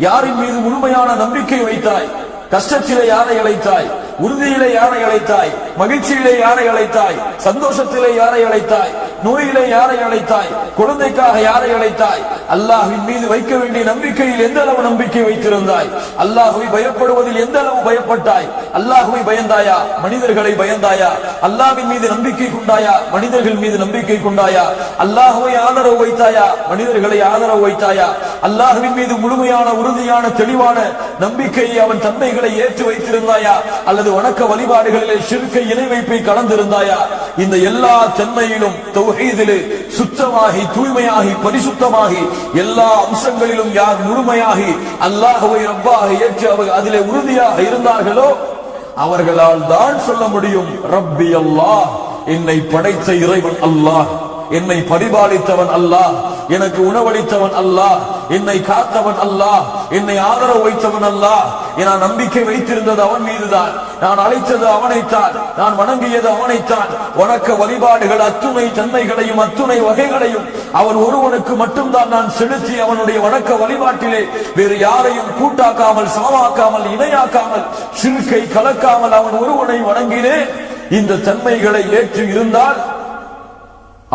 யாரின் மீது முழுமையான நம்பிக்கை வைத்தாய்? கஷ்டத்திலே யாரை அழைத்தாய்? உறுதியிலே யாரை அழைத்தாய்? மகிழ்ச்சியிலே யாரை அழைத்தாய்? சந்தோஷத்திலே யாரை அழைத்தாய்? நோயிலே யாரை அழைத்தாய்? குழந்தைக்காக யாரை அழைத்தாய்? அல்லாஹ்வின் மீது வைக்க வேண்டிய நம்பிக்கையில் எந்த அளவு நம்பிக்கை வைத்திருந்தாய்? அல்லாஹ்வை பயப்படுவதில் எந்த அளவு பயப்பட்டாய்? அல்லாஹ்வை பயந்தாயா? மனிதர்களை பயந்தாயா? அல்லாஹ்வின் மீது நம்பிக்கை கொண்டாயா? மனிதர்கள் மீது நம்பிக்கை கொண்டாயா? அல்லாஹ்வை ஆதரவு வைத்தாயா? மனிதர்களை ஆதரவு வைத்தாயா? அல்லாஹ்வின் மீது முழுமையான உறுதியான தெளிவான நம்பிக்கையை அவன் தந்தைகளை ஏற்று வைத்திருந்தாயா? அல்லது வணக்க வழிபாடுகளிலே ஷிர்கை இணை வைப்பை கலந்திருந்தாயா? இந்த எல்லா தன்மையிலும் தௌஹீதிலே சுத்தமாகி தூய்மையாகி பரிசுத்தமாகி எல்லா அம்சங்களிலும் யார் முழுமையாகி அல்லாஹ்வை ரப்பாக ஏற்று அவர் அதிலே உறுதியாக இருந்தார்களோ அவர்களால் தான் சொல்ல முடியும், ரப்பி அல்லாஹ், என்னை படைத்த இறைவன் அல்லாஹ், என்னை பரிபாலித்தவன் அல்லாஹ், எனக்கு உணவளித்தவன் அல்லாஹ், என்னை காத்தவன் அல்லாஹ், என்னை ஆதரவு வைத்தவன் அல்லாஹ். நான் நம்பிக்கை வைத்திருந்தது அவன் மீதுதான், நான் அழைத்தது அவனைத்தான், நான் வணங்கியது அவனைத்தான். வணக்க வழிபாடுகள் அத்துணை தன்மைகளையும் அத்துணை வகைகளையும் அவன் ஒருவனுக்கு மட்டும்தான் நான் செலுத்தி அவனுடைய வணக்க வழிபாட்டிலே வேறு யாரையும் கூட்டாக்காமல் சமமாக்காமல் இணையாக்காமல் ஷிர்கை கலக்காமல் அவன் ஒருவனை வணங்கினேன். இந்த தன்மைகளை ஏற்று இருந்தால்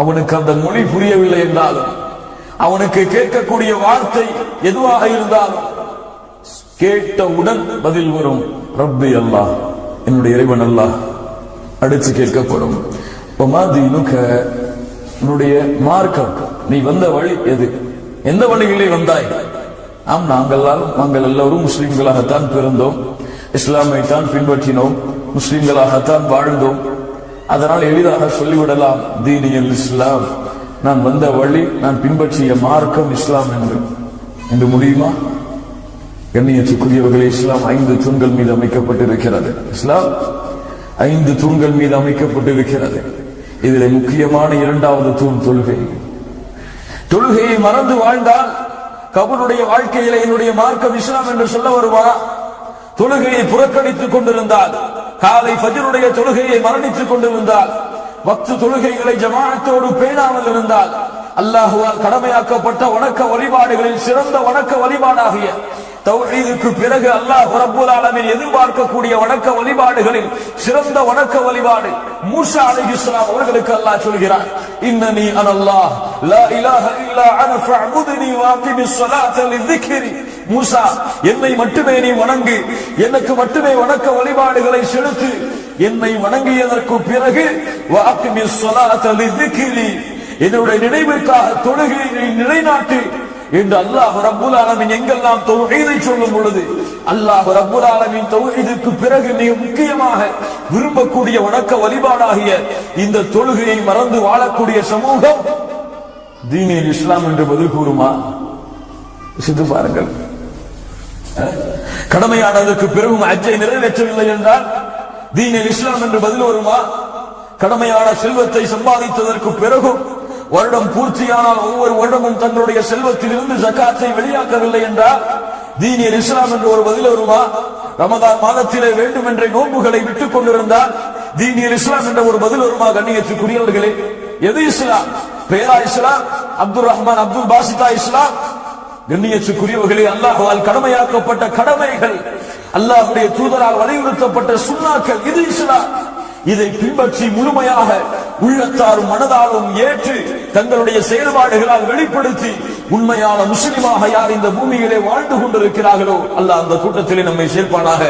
அவனுக்கு அந்த மொழி புரியவில்லை என்றாலும், அவனுக்கு கேட்கக்கூடிய வார்த்தை எதுவாக இருந்தாலும் கேட்டவுடன் பதில் வரும், ரப்பி அல்லாஹ், என்னுடைய இறைவன் அல்லாஹ். அடுத்து கேட்கப்படும், உன்னுடைய மார்க்கம், நீ வந்த வழி எது? எந்த வழியிலே வந்தாய்? நாங்கள் எல்லோரும் முஸ்லிம்களாகத்தான் பிறந்தோம், இஸ்லாமை தான் பின்பற்றினோம், முஸ்லிம்களாகத்தான் வாழ்ந்தோம், அதனால் எளிதாக சொல்லிவிடலாம் தீனியல் இஸ்லாம், நான் வந்த வழி, நான் பின்பற்றிய மார்க்கம் இஸ்லாம் என்று முடியுமா? கண்ணியத்துக்குரியவர்களே, இஸ்லாம் 5 தூண்கள் மீது அமைக்கப்பட்டிருக்கிறது. இஸ்லாம் 5 தூண்கள் மீது அமைக்கப்பட்டிருக்கிறது. இதில் முக்கியமான 2வது தூண் தொழுகை. தொழுகையை மறந்து வாழ்ந்தால் கபருடைய வாழ்க்கையில என்னுடைய மார்க்கம் இஸ்லாம் என்று சொல்ல வருமா? தொழுகையை புறக்கணித்துக் கொண்டிருந்தால், காலை ஃபஜ்ருடைய தொழுகையை மரணித்துக் கொண்டிருந்தால், வக்து தொழுகைகளை ஜமாஅத்தோடு பேணாமல் இருந்தால், அல்லாஹ்வால் கடமையாக்கப்பட்ட வணக்க வழிபாடுகளில் சிறந்த வணக்க வழிபாடாகிய தௌஹீதுக்கு பிறகு அல்லாஹ் ரப்பல் ஆலமீன் எதிர்பார்க்கக்கூடிய வணக்க வழிபாடுகளில் சிறந்த வணக்க வழிபாடு மூசா அலைஹிஸ்ஸலாம் அவர்களுக்கு அல்லாஹ் சொல்கிறார், இன்னனி அனல்லாஹ் லா இலாஹ இல்லா அன ஃபஅபுத்னி வஅகிமிஸ் ஸலாத லிذிக்ரி. மூசா, என்னை மட்டுமே நீ வணங்கு, எனக்கு மட்டுமே வணக்க வழிபாடுகளை செலுத்து, என்னை வணங்கியதற்கு பிறகு வஅகிமிஸ் ஸலாத லிذிக்ரி, என்னுடைய நினைவிற்காக தொழுகையை நிலைநாட்டு என்று அல்லாஹ் ரப்பல் ஆலமீன் எங்கெல்லாம் தௌஹீதை சொல்லும் பொழுது அல்லாஹ் ரப்பல் ஆலமீன் தௌஹீதுக்கு பிறகு மிக முக்கியமாக விரும்பக்கூடிய வணக்க வழிபாடாகிய இந்த தொழுகையை மறந்து வாழக்கூடிய சமூகம் தீனில் இஸ்லாம் என்று பதில் கூறுமா? சிந்து பாருங்கள். கடமையானதற்கு பிறகும் ஹஜ்ஜை நிறைவேற்றவில்லை என்றால் தீனில் இஸ்லாம் என்று பதில் வருமா? கடமையான செல்வத்தை சம்பாதித்ததற்கு பிறகும் வருடம் பூர்த்தியானால் ஒவ்வொரு வருடமும் தங்களுடைய செல்வத்தில் இருந்து ஜகாத்தை வெளியாக்கவில்லை என்றால் தீனில் இஸ்லாம் என்று ஒரு பதில் வருமா? ரமதான் மாதத்திலே வேண்டும் என்ற நோன்புகளை விட்டுக் கொண்டிருந்தால் தீனில் இஸ்லாம் என்ற ஒரு பதில் வருமா? கண்ணியத்துக்குரியவர்களே, எது இஸ்லாம்? பேரா இஸ்லாம்? அப்துல் ரஹ்மான் அப்துல் பாசிதா இஸ்லாம்? கண்ணியத்துக்குரியவர்களே, அல்லாஹ்வால் கடமையாக்கப்பட்ட கடமைகள், அல்லாஹ்வுடைய தூதரால் வலியுறுத்தப்பட்ட சுன்னாக்கள், இது இஸ்லாம். இதை பின்பற்றி முழுமையாக உள்ளத்தாரும் மனதாலும் ஏற்று தங்களுடைய செயல்பாடுகளால் வெளிப்படுத்தி உண்மையான முஸ்லிமாக யார் இந்த பூமியிலே வாழ்ந்து கொண்டிருக்கிறார்களோ அல்லாஹ் அந்த கூட்டத்திலே நம்மை சேர்ப்பானாக.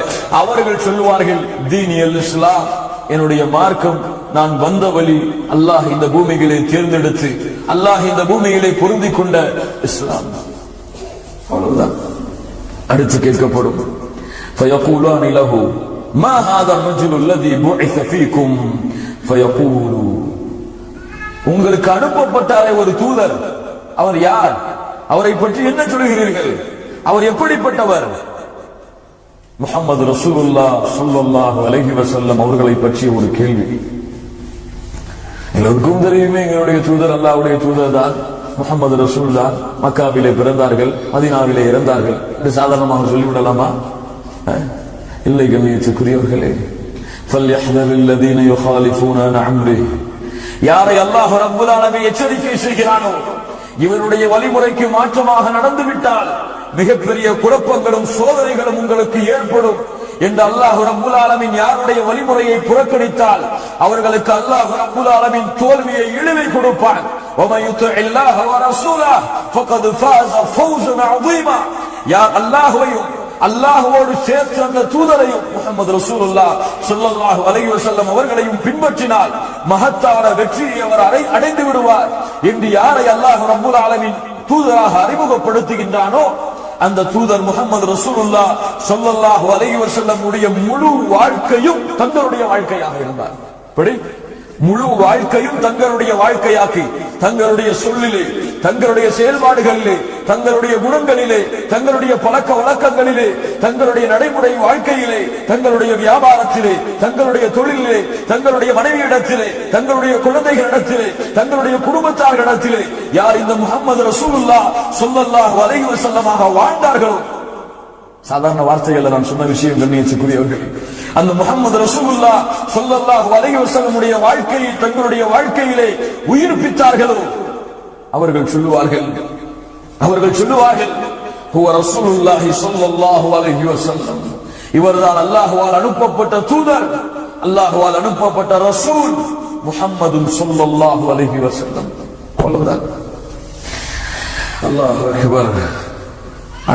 அவர்கள் சொல்லுவார்கள், தீனியல் இஸ்லாம், என்னுடைய மார்க்கம், நான் வந்த வழி, அல்லாஹ் இந்த பூமியிலே தேர்ந்தெடுத்து அல்லாஹ் இந்த பூமியிலே பொருந்தி கொண்ட இஸ்லாம். அவ்வளவுதான். அடுத்து கேட்கப்படும், فيقولان له ما هذا الرجل الذي بعث فيكم فيقول, உங்களுக்கு அனுப்பப்பட்டாரே ஒரு தூதர், அவர் யார்? அவரை பற்றி என்ன சொல்கிறீர்கள்? அவர் எப்படிப்பட்டவர்? முஹம்மது ரசூலுல்லாஹ் ஸல்லல்லாஹு அலைஹி வஸல்லம் அவர்களை பற்றிய ஒரு கேள்வி. எல்லோருக்கும் தெரியுமே, எங்களுடைய தூதர் அல்லாஹ்வுடைய தூதர் தான், முஹம்மது ரசூல் தான். மக்காவிலே பிறந்தார்கள், மதீனாவிலே இறந்தார்கள் என்று சாதாரணமாக சொல்லிவிடலாமா? இல்லை. கண்ணியத்துக்குரியவர்களே, فَلْيَحْذَرِ الَّذِينَ يُخَالِفُونَ عَنْ أَمْرِهِ, யாரை அல்லாஹ் ரப்பல் ஆலமீன் எச்சரிக்கை செய்கிறானோ இவருடைய வழிமுறைக்கு மாற்றமாக நடந்து விட்டால் மிகப்பெரிய குழப்பங்களும் சோதனைகளும் உங்களுக்கு ஏற்படும் என்று அல்லாஹ் ரப்பல் ஆலமீன் யாருடைய வழிமுறையை புறக்கணித்தால் அவர்களுக்கு அல்லாஹ் ரப்பல் ஆலமீன் தோல்வியை இழிவை கொடுப்பான். وَمَن يُطِعِ اللَّهَ وَرَسُولَهُ فَقَدْ فَازَ فَوْزًا عَظِيمًا. யார் அல்லாஹ்வையும் அல்லாஹ்வோடு சேர்த்து அந்த தூதரையும் முஹம்மது ரசூலுல்லாஹ் ஸல்லல்லாஹு அலைஹி வஸல்லம் அவர்களையும் பின்பற்றினால் மகத்தான வெற்றியை அவர் அடைந்து விடுவார் என்று யாரை அல்லாஹ் ரப்பல் ஆலமீன் தூதராக அறிமுகப்படுத்துகின்றானோ அந்த தூதர் முஹம்மது ரசூலுல்லாஹ் ஸல்லல்லாஹு அலைஹி வஸல்லம் உடைய முழு வாழ்க்கையும் தங்களுடைய வாழ்க்கையாக இருந்தார். முழு வாழ்க்கையும் தங்களுடைய வாழ்க்கையாக்கி தங்களுடைய சொல்லிலே, தங்களுடைய செயல்பாடுகளிலே, தங்களுடைய குணங்களிலே, தங்களுடைய பழக்க வழக்கங்களிலே, தங்களுடைய நடைமுறை வாழ்க்கையிலே, தங்களுடைய வியாபாரத்திலே, தங்களுடைய தொழிலிலே, தங்களுடைய மனைவியிடத்திலே, தங்களுடைய குழந்தைகளிடத்திலே, தங்களுடைய குடும்பத்தார்களிடத்திலே யார் இந்த முஹம்மது ரசூலுல்லாஹ் ஸல்லல்லாஹு அலைஹி வஸல்லமாக வாழ்ந்தார்களோ, சாதாரண வார்த்தைகள் நான் சொன்ன விஷயம் கண்ணியத்துக்குரியவர்கள், அந்த முஹம்மது ரசூலுல்லாஹ் ஸல்லல்லாஹு அலைஹி வஸல்லம் உடைய வாழ்க்கையை தங்களுடைய வாழ்க்கையிலே உயிர்ப்பித்தார்களோ அவர்கள் சொல்லுவார்கள் ஹுவ ரசூலுல்லாஹி ஸல்லல்லாஹு அலைஹி வஸல்லம், இவர்தான் அல்லாஹ்வால் அனுப்பப்பட்ட தூதர், அல்லாஹ்வால் அனுப்பப்பட்ட ரசூல் முஹம்மது ஸல்லல்லாஹு அலைஹி வஸல்லம். அவ்வளவுதான். அல்லாஹு அக்பர்.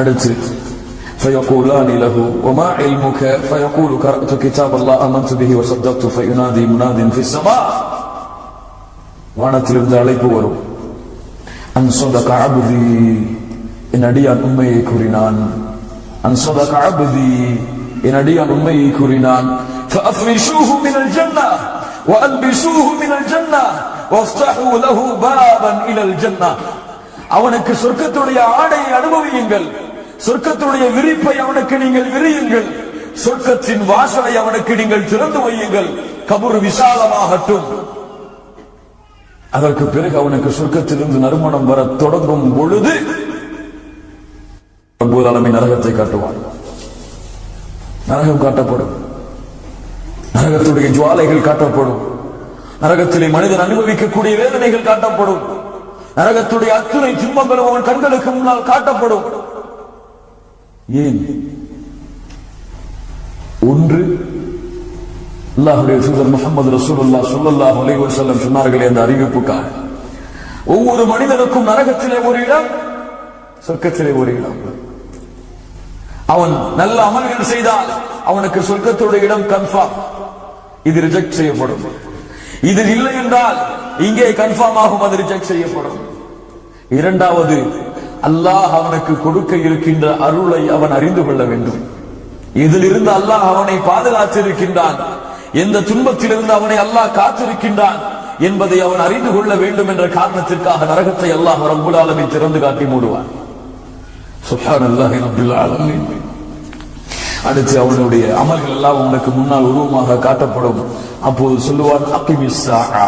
அடுத்து فيقولان له وما علمك فيقول قرأت كتاب الله آمنت به وصدقت فينادي مناد في السماء. வானத்திலிருந்து அழைப்பு வரும், அன் صدق عبدي, என் அடியான் உண்மையை கூறினான், அன் صدق عبدي, என் அடியான் உண்மையை கூறினான், فأفرشوه من الجنة وألبسوه من الجنة وافتحوا له بابا إلى الجنة. அவனுக்கு சொர்க்கத்துடைய ஆடையை அனுபவியுங்கள், சொர்க்கத்துடைய விரிப்பை அவனுக்கு நீங்கள் விரியுங்கள், சொர்க்கத்தின் வாசலை அவனுக்கு நீங்கள் திறந்து வையுங்கள், கபர் விசாலமாகட்டும். அதற்கு பிறகு அவனுக்கு சொர்க்கத்திலிருந்து நறுமணம் வர தொடங்கும் பொழுது ரப்பல் ஆலமீன் நரகத்தை காட்டுவான். நரகம் காட்டப்படும், நரகத்துடைய ஜுவாலைகள் காட்டப்படும், நரகத்திலே மனிதன் அனுபவிக்கக்கூடிய வேதனைகள் காட்டப்படும், நரகத்துடைய அத்துணை துன்பங்களும் அவன் கண்களுக்கு முன்னால் காட்டப்படும். ஏன்? ஒன்று, அல்லாஹ்வுடைய தூதர் முஹம்மது ரசூலுல்லாஹ் ஸல்லல்லாஹு அலைஹி வஸல்லம் சொன்னார்களே அந்த அறிவிப்புக்காக. ஒவ்வொரு மனிதனுக்கும் நரகத்திலே ஒரு இடம், சொர்க்கத்திலே ஒரு இடம். அவன் நல்ல அமல்கள் செய்தால் அவனுக்கு சொர்க்கத்துடைய இடம் கன்ஃபார்ம், இது ரிஜெக்ட் செய்யப்படும். இது இல்லை என்றால் இங்கே கன்ஃபார்ம் ஆகும், அது ரிஜெக்ட் செய்யப்படும். இரண்டாவது, அல்லாஹ் அவனுக்கு கொடுக்க இருக்கின்ற அருளை அவன் அறிந்து கொள்ள வேண்டும். இதிலிருந்து அல்லாஹ் அவனை பாதுகாத்திருக்கின்றான், எந்த துன்பத்திலிருந்து அவனை அல்லாஹ் காத்திருக்கின்றான் என்பதை அவன் அறிந்து கொள்ள வேண்டும் என்ற காரணத்திற்காக நரகத்தை அல்லாஹ் ரப்பல் ஆலமீன் திறந்து காட்டி மூடுவான். சுப்ஹானல்லாஹி ரப்பில் ஆலமீன். அடுத்து அவனுடைய அமல்கள் எல்லாம் அவனுக்கு முன்னால் உருவமாக காட்டப்படும். அப்போது சொல்லுவான், அகிமிஸ் ஸாஆ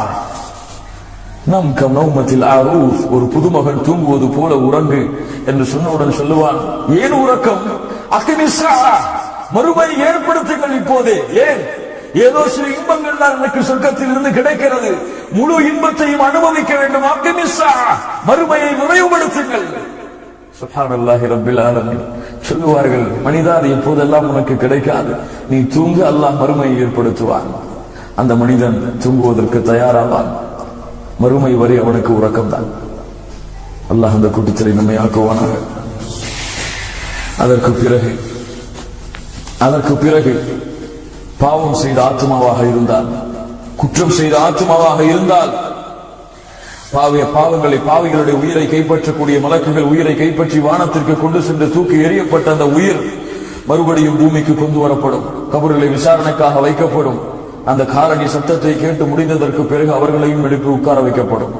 நம் கம் நௌமத்தில் ஆரூஃப், ஒரு புதுமகன் தூங்குவது போல உறங்கு என்று சொன்னவுடன் சொல்லுவான், ஏன் உறக்கம்? அகிமிஸ் ஸாஆ, மறுமையை ஏற்படுத்துங்கள் இப்போதே. ஏன்? ஏதோ சில இன்பங்கள் தான் எனக்கு சொர்க்கத்தில் இருந்து கிடைக்கிறது, முழு இன்பத்தையும் அனுபவிக்க வேண்டும். அகிமிஸ் ஸாஆ, மறுமையை விரைவுபடுத்துங்கள். சுப்ஹானல்லாஹி ரப்பில் ஆலமீன். சொல்லுவார்கள், மனிதா, அது எப்போதெல்லாம் உனக்கு கிடைக்காது, நீ தூங்கு, அல்லாஹ் மறுமையை ஏற்படுத்துவான். அந்த மனிதன் தூங்குவதற்கு தயாராவான். மறுமை வரை அவனுக்கு உறக்கம்தான். அல்லாஹ் அந்த கூட்டத்திலே நம்மை ஆக்குவானாக. அதற்கு பிறகு பாவம் செய்த ஆத்மாவாக இருந்தால், குற்றம் செய்த ஆத்மாவாக இருந்தால், பாவிகளுடைய உயிரை கைப்பற்றக்கூடிய மலக்குகள் உயிரை கைப்பற்றி வானத்திற்கு கொண்டு சென்று தூக்கி எறியப்பட்ட அந்த உயிர் மறுபடியும் பூமிக்கு கொண்டு வரப்படும், கபர்களை விசாரணைக்காக வைக்கப்படும். அந்த காரணி சத்தத்தை கேட்டு முடிந்ததற்கு பிறகு அவர்களையும் எழுப்பி உட்கார வைக்கப்படும்.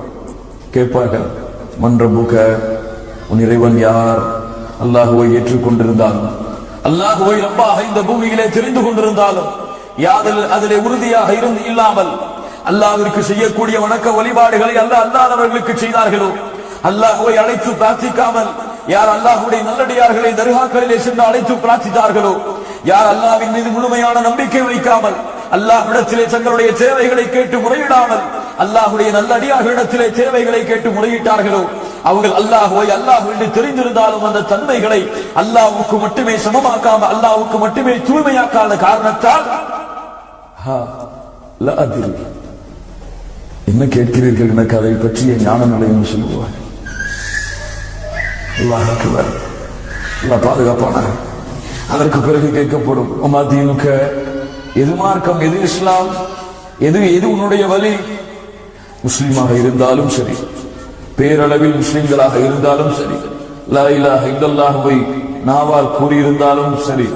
கேட்பார்கள், மன் ரப்புக, உன் இறைவன் யார்? அல்லாஹுவை ஏற்றுக்கொண்டிருந்தாலும், அல்லாஹுவை ரப்பாக இந்த பூமியிலே தெரிந்து கொண்டிருந்தாலும், அதிலே உறுதியாக இல்லாமல் அல்லாஹ்விற்கு செய்யக்கூடிய வணக்க வழிபாடுகளை அல்லாதவர்களுக்கு செய்தார்களோ, அல்லாஹ்வை அழைத்து பிரார்த்திக்காமல் யார் அல்லாஹ்வுடைய நல்லடியார்களை தர்காக்களிலே சென்று அழைத்து பிரார்த்தித்தார்களோ, யார் அல்லாஹ்வின் மீது முழுமையான நம்பிக்கை வைக்காமல் அல்லாஹ்விடத்திலே தங்களுடைய தேவைகளை கேட்டு முறையிடாமல் அல்லாஹ்வுடைய நல்லடியார்களிடத்திலே தேவைகளை கேட்டு முறையிட்டார்களோ, அவர்கள் அல்லாஹ் என்று தெரிந்திருந்தாலும் அந்த தன்மைகளை அல்லாஹ்வுக்கு மட்டுமே சமமாக்காமல், அல்லாஹ்வுக்கு மட்டுமே தூய்மையாக்காத காரணத்தால் என்ன கேட்கிறீர்கள், எனக்கு அதை பற்றிய ஞான நிலையம் சொல்லுவார். அல்லாஹ் அக்பர், அல்லாஹ் பாதுகாப்பானாக. அதற்கு பிறகு கேட்கப்படும், உமாதீனுக்க, எது மார்க்கம், எது இஸ்லாம், எது உன்னுடைய வழி? முஸ்லிமாக இருந்தாலும் சரி, பேரளவில் முஸ்லிம்களாக இருந்தாலும் சரி, லா இலாஹ இல்லல்லாஹ்வை நாவால் கூறியிருந்தாலும் சரி,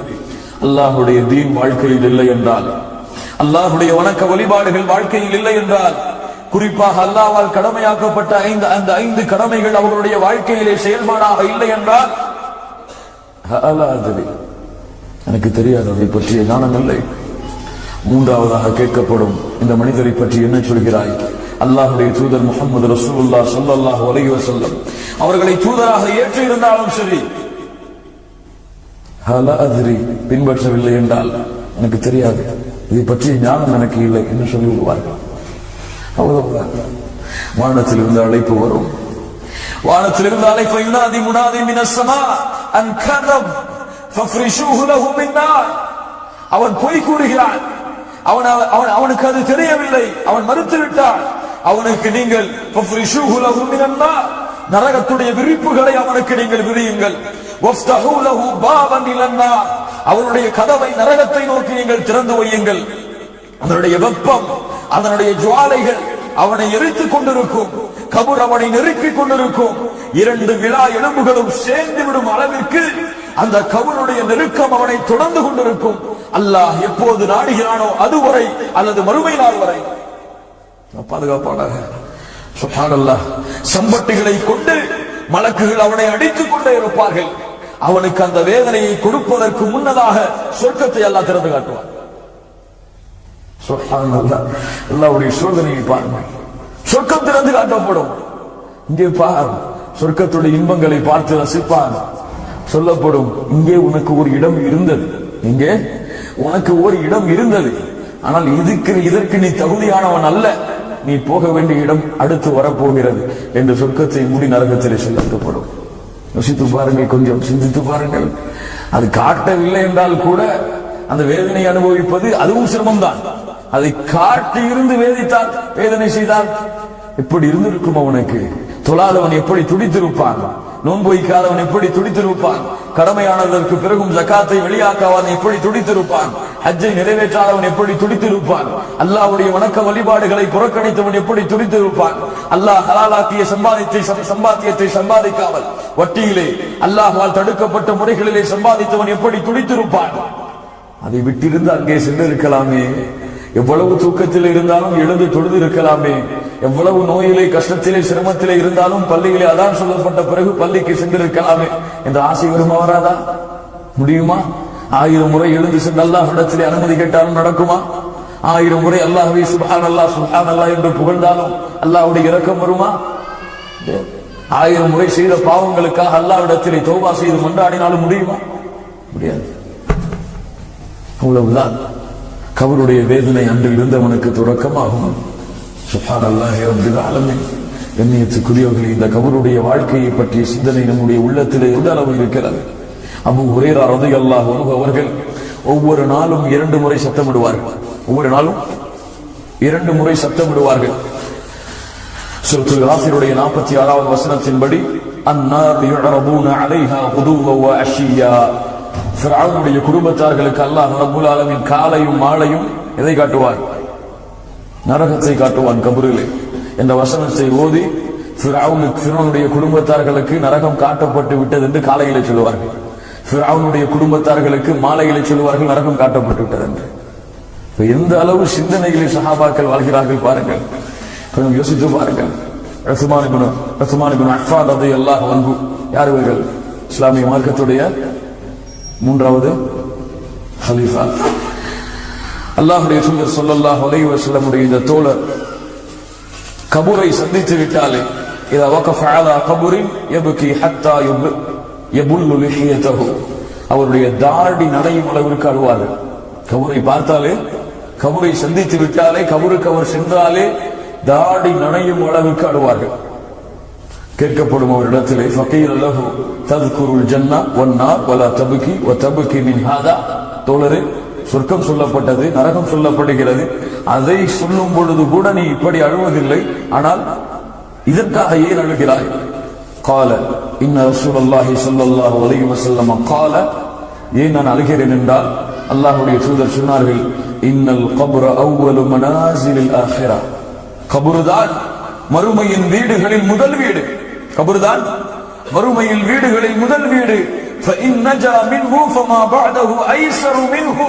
அல்லாஹ்வுடைய தீன் வாழ்க்கையில் இல்லை என்றால், அல்லாஹ்வுடைய வணக்க வழிபாடுகள் வாழ்க்கையில் இல்லை என்றால், குறிப்பாக அல்லாஹ்வால் கடமையாக்கப்பட்ட அந்த 5 கடமைகள் அவர்களுடைய வாழ்க்கையிலே செயல்பாடாக இல்லை என்றால், எனக்கு தெரியாது, அதை பற்றிய ஞானம் இல்லை. மூன்றாவதாக கேட்கப்படும், இந்த மனிதரை பற்றி என்ன சொல்கிறாய்? அல்லாஹ்வுடைய தூதர் முஹம்மது ரசூலுல்லாஹ் ஸல்லல்லாஹு அலைஹி வஸல்லம் அவர்களை தூதராக ஏற்று இருந்தாலும் சரி, பின்பற்றவில்லை என்றால், எனக்கு தெரியாது, இதை பற்றிய ஞானம் எனக்கு இல்லை என்று சொல்லி விடுவார்கள். அவ்வளவுதான். வானத்திலிருந்து அழைப்பு வரும், வானத்திலிருந்து அழைப்பு, யுனாதி முனாதி மினஸ் ஸமா அன் கதப் ஃபஃப்ரிஷூஹு லஹு மின் நார். அவன் பொய் கூறுகிறான், அவனுக்கு அது தெரியவில்லை, அவன் மறுத்து விட்டான். அவனுக்கு நீங்கள் ஃபஃப்ரிஷூஹு லஹு மினன் நார், நரகத்துடைய விரிப்புகளை அவனுக்கு நீங்கள் விரியுங்கள். வஃப்தஹூ லஹு பாபன் இலன் நார், அவனுடைய கதவை நரகத்தை நோக்கி நீங்கள் திறந்து வையுங்கள். அதனுடைய வெப்பம், அதனுடைய ஜுவாலைகள் அவனை எரித்துக் கொண்டிருக்கும், கபர் அவனை நெருக்கிக் கொண்டிருக்கும். 2 விழா எலும்புகளும் சேர்ந்து விடும் அளவிற்கு அந்த கபருடைய நெருக்கம் அவனை தொடர்ந்து கொண்டிருக்கும். அல்லாஹ் எப்போது நாடுகிறானோ அதுவரை அல்லது மறுமை நாள் வரை பாதுகாப்பானாக. சுப்ஹானல்லாஹ். சம்பட்டிகளை கொண்டு மலக்குகள் அவனை அடித்துக் கொண்டே இருப்பார்கள். அவனுக்கு அந்த வேதனையை கொடுப்பதற்கு முன்னதாக சொர்க்கத்தை அல்லாஹ் திறந்து காட்டுவான். சுப்ஹானல்லாஹ். அல்லாஹ்வுடைய சோதனையை பாருங்கள். சொர்க்கம் திறந்து காட்டப்படும். இங்கே பார், சொர்க்கத்துடைய இன்பங்களை பார்த்து ரசிப்பான். சொல்லப்படும், இங்கே உனக்கு ஒரு இடம் இருந்தது, இங்கே உனக்கு ஒரு இடம் இருந்தது, ஆனால் இதற்கு நீ தகுதியானவன் அல்ல, நீ போக வேண்டிய இடம் அடுத்து வரப்போகிறது என்று சொர்க்கத்தை மூடி நரகத்திலே சொல்லப்படும். யோசித்து பாருங்கள், கொஞ்சம் சிந்தித்து பாருங்கள். அது காட்டவில்லை என்றால் கூட அந்த வேதனை அனுபவிப்பது அதுவும் சிரமம்தான். அதை காட்டி இருந்து வேதித்தால், வேதனை செய்தால் எப்படி இருந்திருக்கும் அவனுக்கு? தொழாதவன் எப்படி துடித்திருப்பான்? நோன்பு வைக்காதவன் எப்படி துடித்திருப்பான்? கடமையானதற்கு பிறகும் ஜகாத்தை வெளியாக்காதவன் எப்படி துடித்திருப்பான்? ஹஜ்ஜை நிறைவேற்றாதவன் எப்படி துடித்திருப்பான்? அல்லாஹ்வுடைய வணக்க வழிபாடுகளை புறக்கணித்தவன் எப்படி துடித்திருப்பான்? அல்லாஹ் ஹலாலாக்கிய சம்பாத்தியத்தை சம்பாதிக்காமல் வட்டியிலே அல்லாஹ்வால் தடுக்கப்பட்ட முறைகளிலே சம்பாதித்தவன் எப்படி துடித்திருப்பான்? அதை விட்டிருந்து அங்கே சென்று இருக்கலாமே. எவ்வளவு தூக்கத்தில் இருந்தாலும் எழுந்து தொழுது இருக்கலாமே. எவ்வளவு நோயிலே, கஷ்டத்திலே, சிரமத்திலே இருந்தாலும் பள்ளியிலே அதான் சொல்லப்பட்ட பிறகு பள்ளிக்கு சென்றிருக்கலாமே என்ற ஆசை வருமா? வராதா? முடியுமா? 1000 முறை எழுந்து சென்று அல்லாஹ்விடத்திலே அனுமதி கேட்டாலும் நடக்குமா? 1000 முறை அல்லாஹ்வை சுப்ஹானல்லாஹ் சுப்ஹானல்லாஹ் என்று புகழ்ந்தாலும் அல்லாஹ்வுடைய இரக்கம் வருமா? 1000 முறை செய்த பாவங்களுக்காக அல்லாஹ்விடத்திலே தௌபா செய்து மன்றாடினாலும் முடியுமா? முடியாது. அவ்வளவுதான். கபருடைய வேதனை அன்றில் இருந்தவனுக்கு தொடக்கமாகும். சுப்ஹானல்லாஹி ரப்பில் ஆலமீன். கண்ணியத்துக்குரியவர்களே, இந்த கபருடைய வாழ்க்கையை பற்றிய சிந்தனை நம்முடைய உள்ளத்திலே எந்த அளவு இருக்கிறது? அபூ ஹுரைரா ரலியல்லாஹு அன்ஹு அவர்கள் ஒவ்வொரு நாளும் 2 முறை சத்தமிடுவார்கள். ஒவ்வொரு நாளும் 2 முறை சத்தமிடுவார்கள். சூரத்துல் காஃபிருடைய 46வது வசனத்தின்படி, அன்னார் யுஅரபூன அலைஹா குதுவ வ அஷியா. ஃபிரௌனுடைய குடும்பத்தார்களுக்கு அல்லாஹ் ரப்பல் ஆலமீன் காலையும் மாலையும் எதை காட்டுவான்? நரகத்தை காட்டுவான் கபரிலே என்ற வசனத்தை ஓதி ஃபிரௌனுடைய குடும்பத்தார்களுக்கு நரகம் காட்டப்பட்டு விட்டது என்று காலையிலே சொல்லுவார்கள். ஃபிரௌனுடைய குடும்பத்தார்களுக்கு மாலையிலே சொல்லுவார்கள் நரகம் காட்டப்பட்டு விட்டது என்று. எந்த அளவு சிந்தனைகளை சஹாபாக்கள் வாழ்கிறார்கள் பாருங்கள். கொஞ்சம் யோசித்து பாருங்கள். உஸ்மான் இப்னு அஃபான் ரலியல்லாஹு அன்ஹு யார் இவர்கள்? இஸ்லாமிய மார்க்கத்துடைய 3வது ஹலீஃபா. அல்லாஹ்வுடைய தூதர் ஸல்லல்லாஹு அலைஹி வஸல்லம் உடைய இந்த தோழர் கபரை சந்தித்து விட்டாலே, இதா வகஃப அலா கபரின் யப்கி ஹத்தா யபுல்லு லிஹியதஹு, அவருடைய தாடி நடையும் அளவிற்கு அழுவார்கள். கபரை பார்த்தாலே, கபரை சந்தித்து விட்டாலே, கபருக்கு அவர் சென்றாலே தாடி நடையும் அளவிற்கு அழுவார்கள். கேட்கப்படும் அவரிடத்திலே, ஃபகீர லஹு தذ்குருல் ஜன்னah வன்னார் வலா தப்கி வ தப்கி மின் ஹாதா. தோழரே, சொர்க்கம் சொல்லப்பட்டது, நரகம் சொல்லப்படுகிறது, அதை சொல்லும் பொழுது கூட நீ இப்படி அழுவதில்லை, ஆனால் இதற்காக ஏன் அழுகிறாய்? கால இன்ன ரசூலுல்லாஹி ஸல்லல்லாஹு அலைஹி வஸல்லம் கால, ஏன் நான் அழுகிறேன் என்றால் அல்லாஹ்வுடைய தூதர் சொன்னார்கள், இன்னல் கப்ர அவ்வலு மனாசிலில் ஆখিরা. கபர்தான் மறுமையின் வீடுகளில் முதல் வீடு. கபர்தான் மறுமையில் வீடுகளில் முதல் வீடு. فإن نجا منه فما بعده أيسر منه.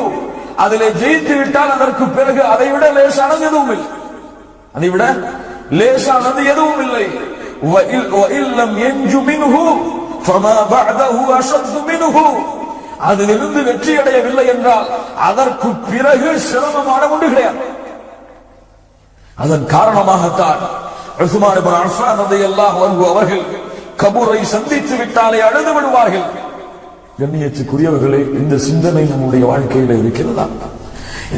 அதிலே ஜெயித்து விட்டால் அதற்கு பிறகு அதை விட லேசானது எதுவும் இல்லை. அதை விட லேசானது எதுவும் இல்லை. وإن لم ينج منه فما بعده أشد منه. அதிலிருந்து வெற்றி அடையவில்லை என்றால் அதற்கு பிறகு சிரமமான ஒன்று கிடையாது. அதன் காரணமாகத்தான் உஸ்மான் இப்னு அஃபான் ரலியல்லாஹு அன்ஹு அவர்கள் கபரை சந்தித்து விட்டாலே அழுது விடுவார்கள். கண்ணியத்துக்குரியவர்களே, இந்த சிந்தனை நம்முடைய வாழ்க்கையில இருக்கிறதா?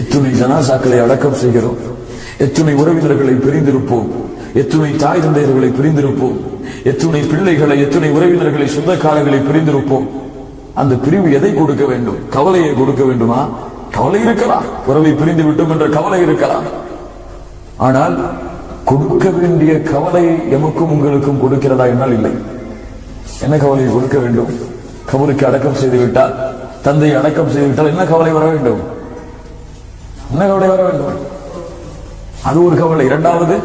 எத்துணை ஜனாசாக்களை அடக்கம் செய்கிறோம், எத்துணை உறவினர்களை பிரிந்திருப்போம், எத்துணை தாய் தந்தையர்களை பிரிந்திருப்போம், எத்துணை பிள்ளைகளை, எத்துணை உறவினர்களை, சொந்தக்காரர்களை பிரிந்திருப்போம். அந்த பிரிவு எதை கொடுக்க வேண்டும்? கவலையை கொடுக்க வேண்டுமா? கவலை இருக்கலாம், உறவை பிரிந்து விட்டோம் என்ற கவலை இருக்கலாம். ஆனால் கொடுக்க வேண்டிய கவலை எமக்கும் உங்களுக்கும் கொடுக்கிறதா என்றால் இல்லை. என்ன கவலையை கொடுக்க வேண்டும்? கபருக்கு அடக்கம் செய்து விட்டால், தந்தையை அடக்கம் செய்து விட்டால் என்ன கவலை வர வேண்டும்? என்ன கவலை வர வேண்டும்? அது ஒரு கவலை. இரண்டாவது,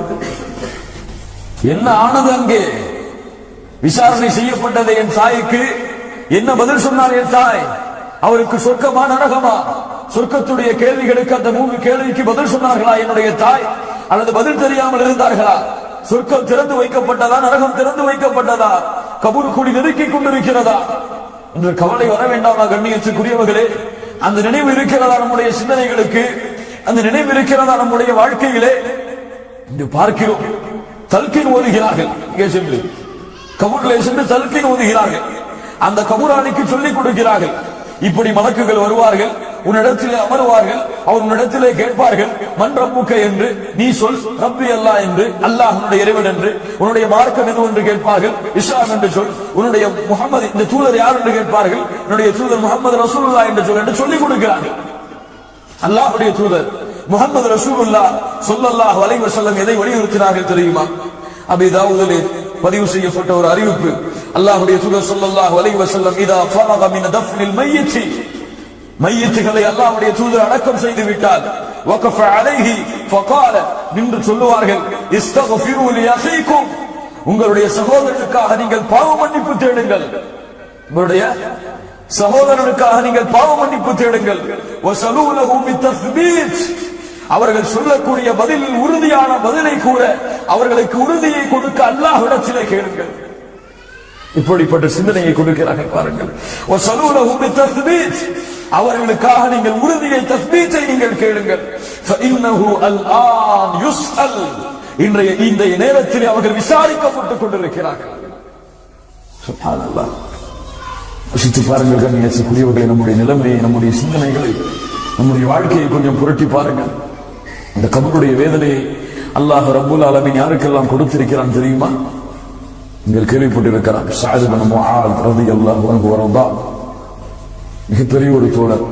என்ன ஆனது அங்கே? விசாரணை செய்யப்பட்டது என் தாய்க்கு என்ன பதில் சொன்னார் என் தாய்? அவருக்கு சொர்க்கமா நரகமா? சொர்க்கத்துடைய கேள்விகளுக்கு அந்த 3 கேள்விக்கு பதில் சொன்னார்களா என்னுடைய தாய், அல்லது பதில் தெரியாமல் இருந்தார்களா? சொர்க்கம் திறந்து வைக்கப்பட்டதா, நரகம் திறந்து வைக்கப்பட்டதா, கபூர் கூடி நெருக்கிக் கொண்டிருக்கிறதா என்ற கவலை வர வேண்டாமா கண்ணியத்துக்குரியவர்களே? அந்த நினைவு இருக்கிறதா நம்முடைய சிந்தனைகளுக்கு? அந்த நினைவு இருக்கிறதா நம்முடைய வாழ்க்கையிலே? இன்று பார்க்கிறோம், தல்கீன் ஓதுகிறார்கள். இங்கே சென்று கபூரிலே சென்று தல்கீன் ஓதுகிறார்கள். அந்த கபூராளிக்கு சொல்லிக் கொடுக்கிறார்கள், இப்படி மலக்குகள் வருவார்கள், உன்னிடத்திலே அமருவார்கள், அவர் உன்னிடத்திலே கேட்பார்கள், மன் ரப்புக்க என்று நீ சொல், ரப்பி அல்லாஹ் என்று, அல்லாஹ் உன்னுடைய இறைவன் என்று. உன்னுடைய மார்க்கம் எது என்று கேட்பார்கள், இஸ்லாம் என்று சொல். உன்னுடைய முஹம்மது, இந்த தூதர் யார் என்று கேட்பார்கள், உன்னுடைய தூதர் முஹம்மது ரசூலுல்லாஹ் என்று சொல் என்று சொல்லிக் கொடுக்கிறார்கள். அல்லாஹ்வுடைய தூதர் முஹம்மது ரசூலுல்லாஹ் ஸல்லல்லாஹு அலைஹி வஸல்லம் எதை வலியுறுத்தினார்கள் தெரியுமா? அபீ தாவூதிலே பதிவு செய்யப்பட்ட ஒரு அறிவிப்பு, அல்லாஹ்வுடைய தூதர் ஸல்லல்லாஹு அலைஹி வஸல்லம் இதா ஃபரக மின் தஃப்னில் மையித், மையத்துகளை அல்லாஹ்வுடைய தூதர் அடக்கம் செய்து விட்டால், வகஃப அலைஹி ஃபகால, நின்று சொல்லுவார்கள், இஸ்தக்ஃபிரு லி அஹீக்கும், உங்களுடைய சகோதரனுக்காக நீங்கள் பாவ மன்னிப்பு தேடுங்கள், உங்களுடைய சகோதரனுக்காக நீங்கள் பாவ மன்னிப்பு தேடுங்கள். வஸலூ லஹு பித்தஸ்பீத், அவர்கள் சொல்லக்கூடிய பதிலில் உறுதியான பதிலை கூற அவர்களுக்கு உறுதியை கொடுக்க அல்லாஹ்விடத்திலே கேளுங்கள். இப்படிப்பட்ட சிந்தனையை கொடுக்கிறார்கள் பாருங்கள். வஸலூ லஹு பித்தஸ்பீத், அவர்களுக்காக நீங்கள் உறுதியை, தஸ்பீத்தை நீங்கள் கேளுங்கள். ஃபஇன்னஹு அல்ஆன் யுஸ்அல், இன்றைய இந்த நேரத்தில் அவர்கள் விசாரிக்கப்பட்டுக் கொண்டிருக்கிறார்கள். சுப்ஹானல்லாஹ். யோசித்து பாருங்கள் கண்ணியத்துக்குரியவர்களை, நம்முடைய நிலைமையை, நம்முடைய சிந்தனைகளை, நம்முடைய வாழ்க்கையை கொஞ்சம் புரட்டி பாருங்கள். இந்த கபருடைய வேதனையை அல்லாஹ் ரப்புல் ஆலமீன் யாருக்கெல்லாம் கொடுத்திருக்கிறான் தெரியுமா? நீங்கள் கேள்விப்பட்டிருக்கிறார், ஸஅத் இப்னு முஆத் ரலியல்லாஹு அன்ஹு வரதா, மிகப்பெரிய ஒரு தோழர்,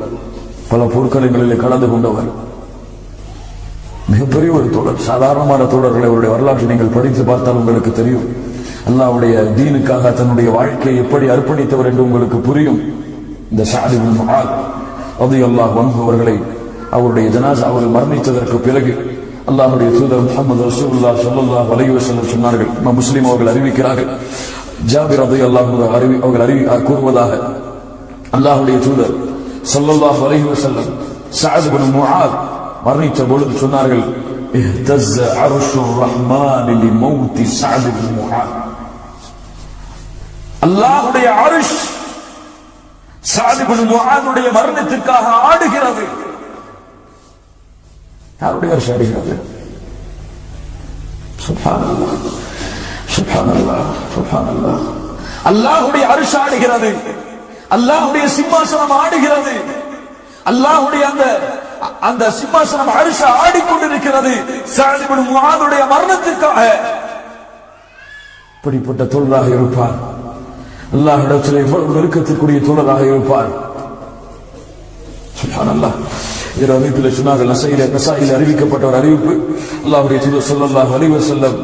பல போர்க்களங்களிலே கலந்து கொண்டவர், மிகப்பெரிய ஒரு தோழர். சாதாரணமான தோழர்களை அவருடைய வரலாற்றை நீங்கள் படித்து பார்த்தால் உங்களுக்கு தெரியும். அல்லாஹ்வுடைய தீனுக்காக தன்னுடைய வாழ்க்கையை எப்படி அர்ப்பணித்தவர் என்று உங்களுக்கு புரியும். இந்த ஸஅத் இப்னு முஆத் ரலியல்லாஹு அன்ஹு அவர்களை, அவருடைய ஜனாஸா அவர்கள் மரணித்ததற்கு பிறகு அல்லாஹ்வுடைய தூதர் முஹம்மது ரசூலுல்லாஹ் ஸல்லல்லாஹு அலைஹி வஸல்லம் சொன்னார்கள், முஸ்லிம் அவர்கள் அறிவிக்கிறார்கள், ஜாபிர் ரலியல்லாஹு அன்ஹு அவர்கள் கூறுவதாக, அல்லாஹ்வுடைய தூதர் ஸல்லல்லாஹு அலைஹி வஸல்லம் ஸஅத் இப்னு முஆத் மரணித்த பொழுது சொன்னார்கள், இஹ்தஸ்ஸ அர்ஷுர் ரஹ்மான் லிமௌத் ஸஅத் இப்னு முஆத், அல்லாஹ்வுடைய அர்ஷ் ஸஅத் இப்னு முஆதுடைய மரணத்திற்காக ஆடுகிறது. யாருடைய அர்ஷ் ஆடுகிறது? சுப்ஹானல்லாஹ், சுப்ஹானல்லாஹ், சுப்ஹானல்லாஹ். அல்லாஹ்வுடைய அர்ஷ் ஆடுகிறது, அல்லாஹ்வுடைய சிம்மாசனம் ஆடுகிறது, அல்லாஹ்வுடைய அந்த சிம்மாசனம் அர்ஷ் ஆடிக்கொண்டிருக்கிறது ஸஅத் இப்னு முஆதுடைய மரணத்திற்காக. இப்படிப்பட்ட தோழராக இருப்பார், அல்லாஹ்விடத்திலே எவ்வளவு நெருக்கத்திற்குரிய தோழராக இருப்பார். சுப்ஹானல்லாஹ். இந்த அறிவிப்பில் சொன்னார்கள், நசாயில அறிவிக்கப்பட்ட ஒரு அறிவிப்பு, அல்லாஹ்வுடைய தூதர் ஸல்லல்லாஹு அலைஹி வஸல்லம்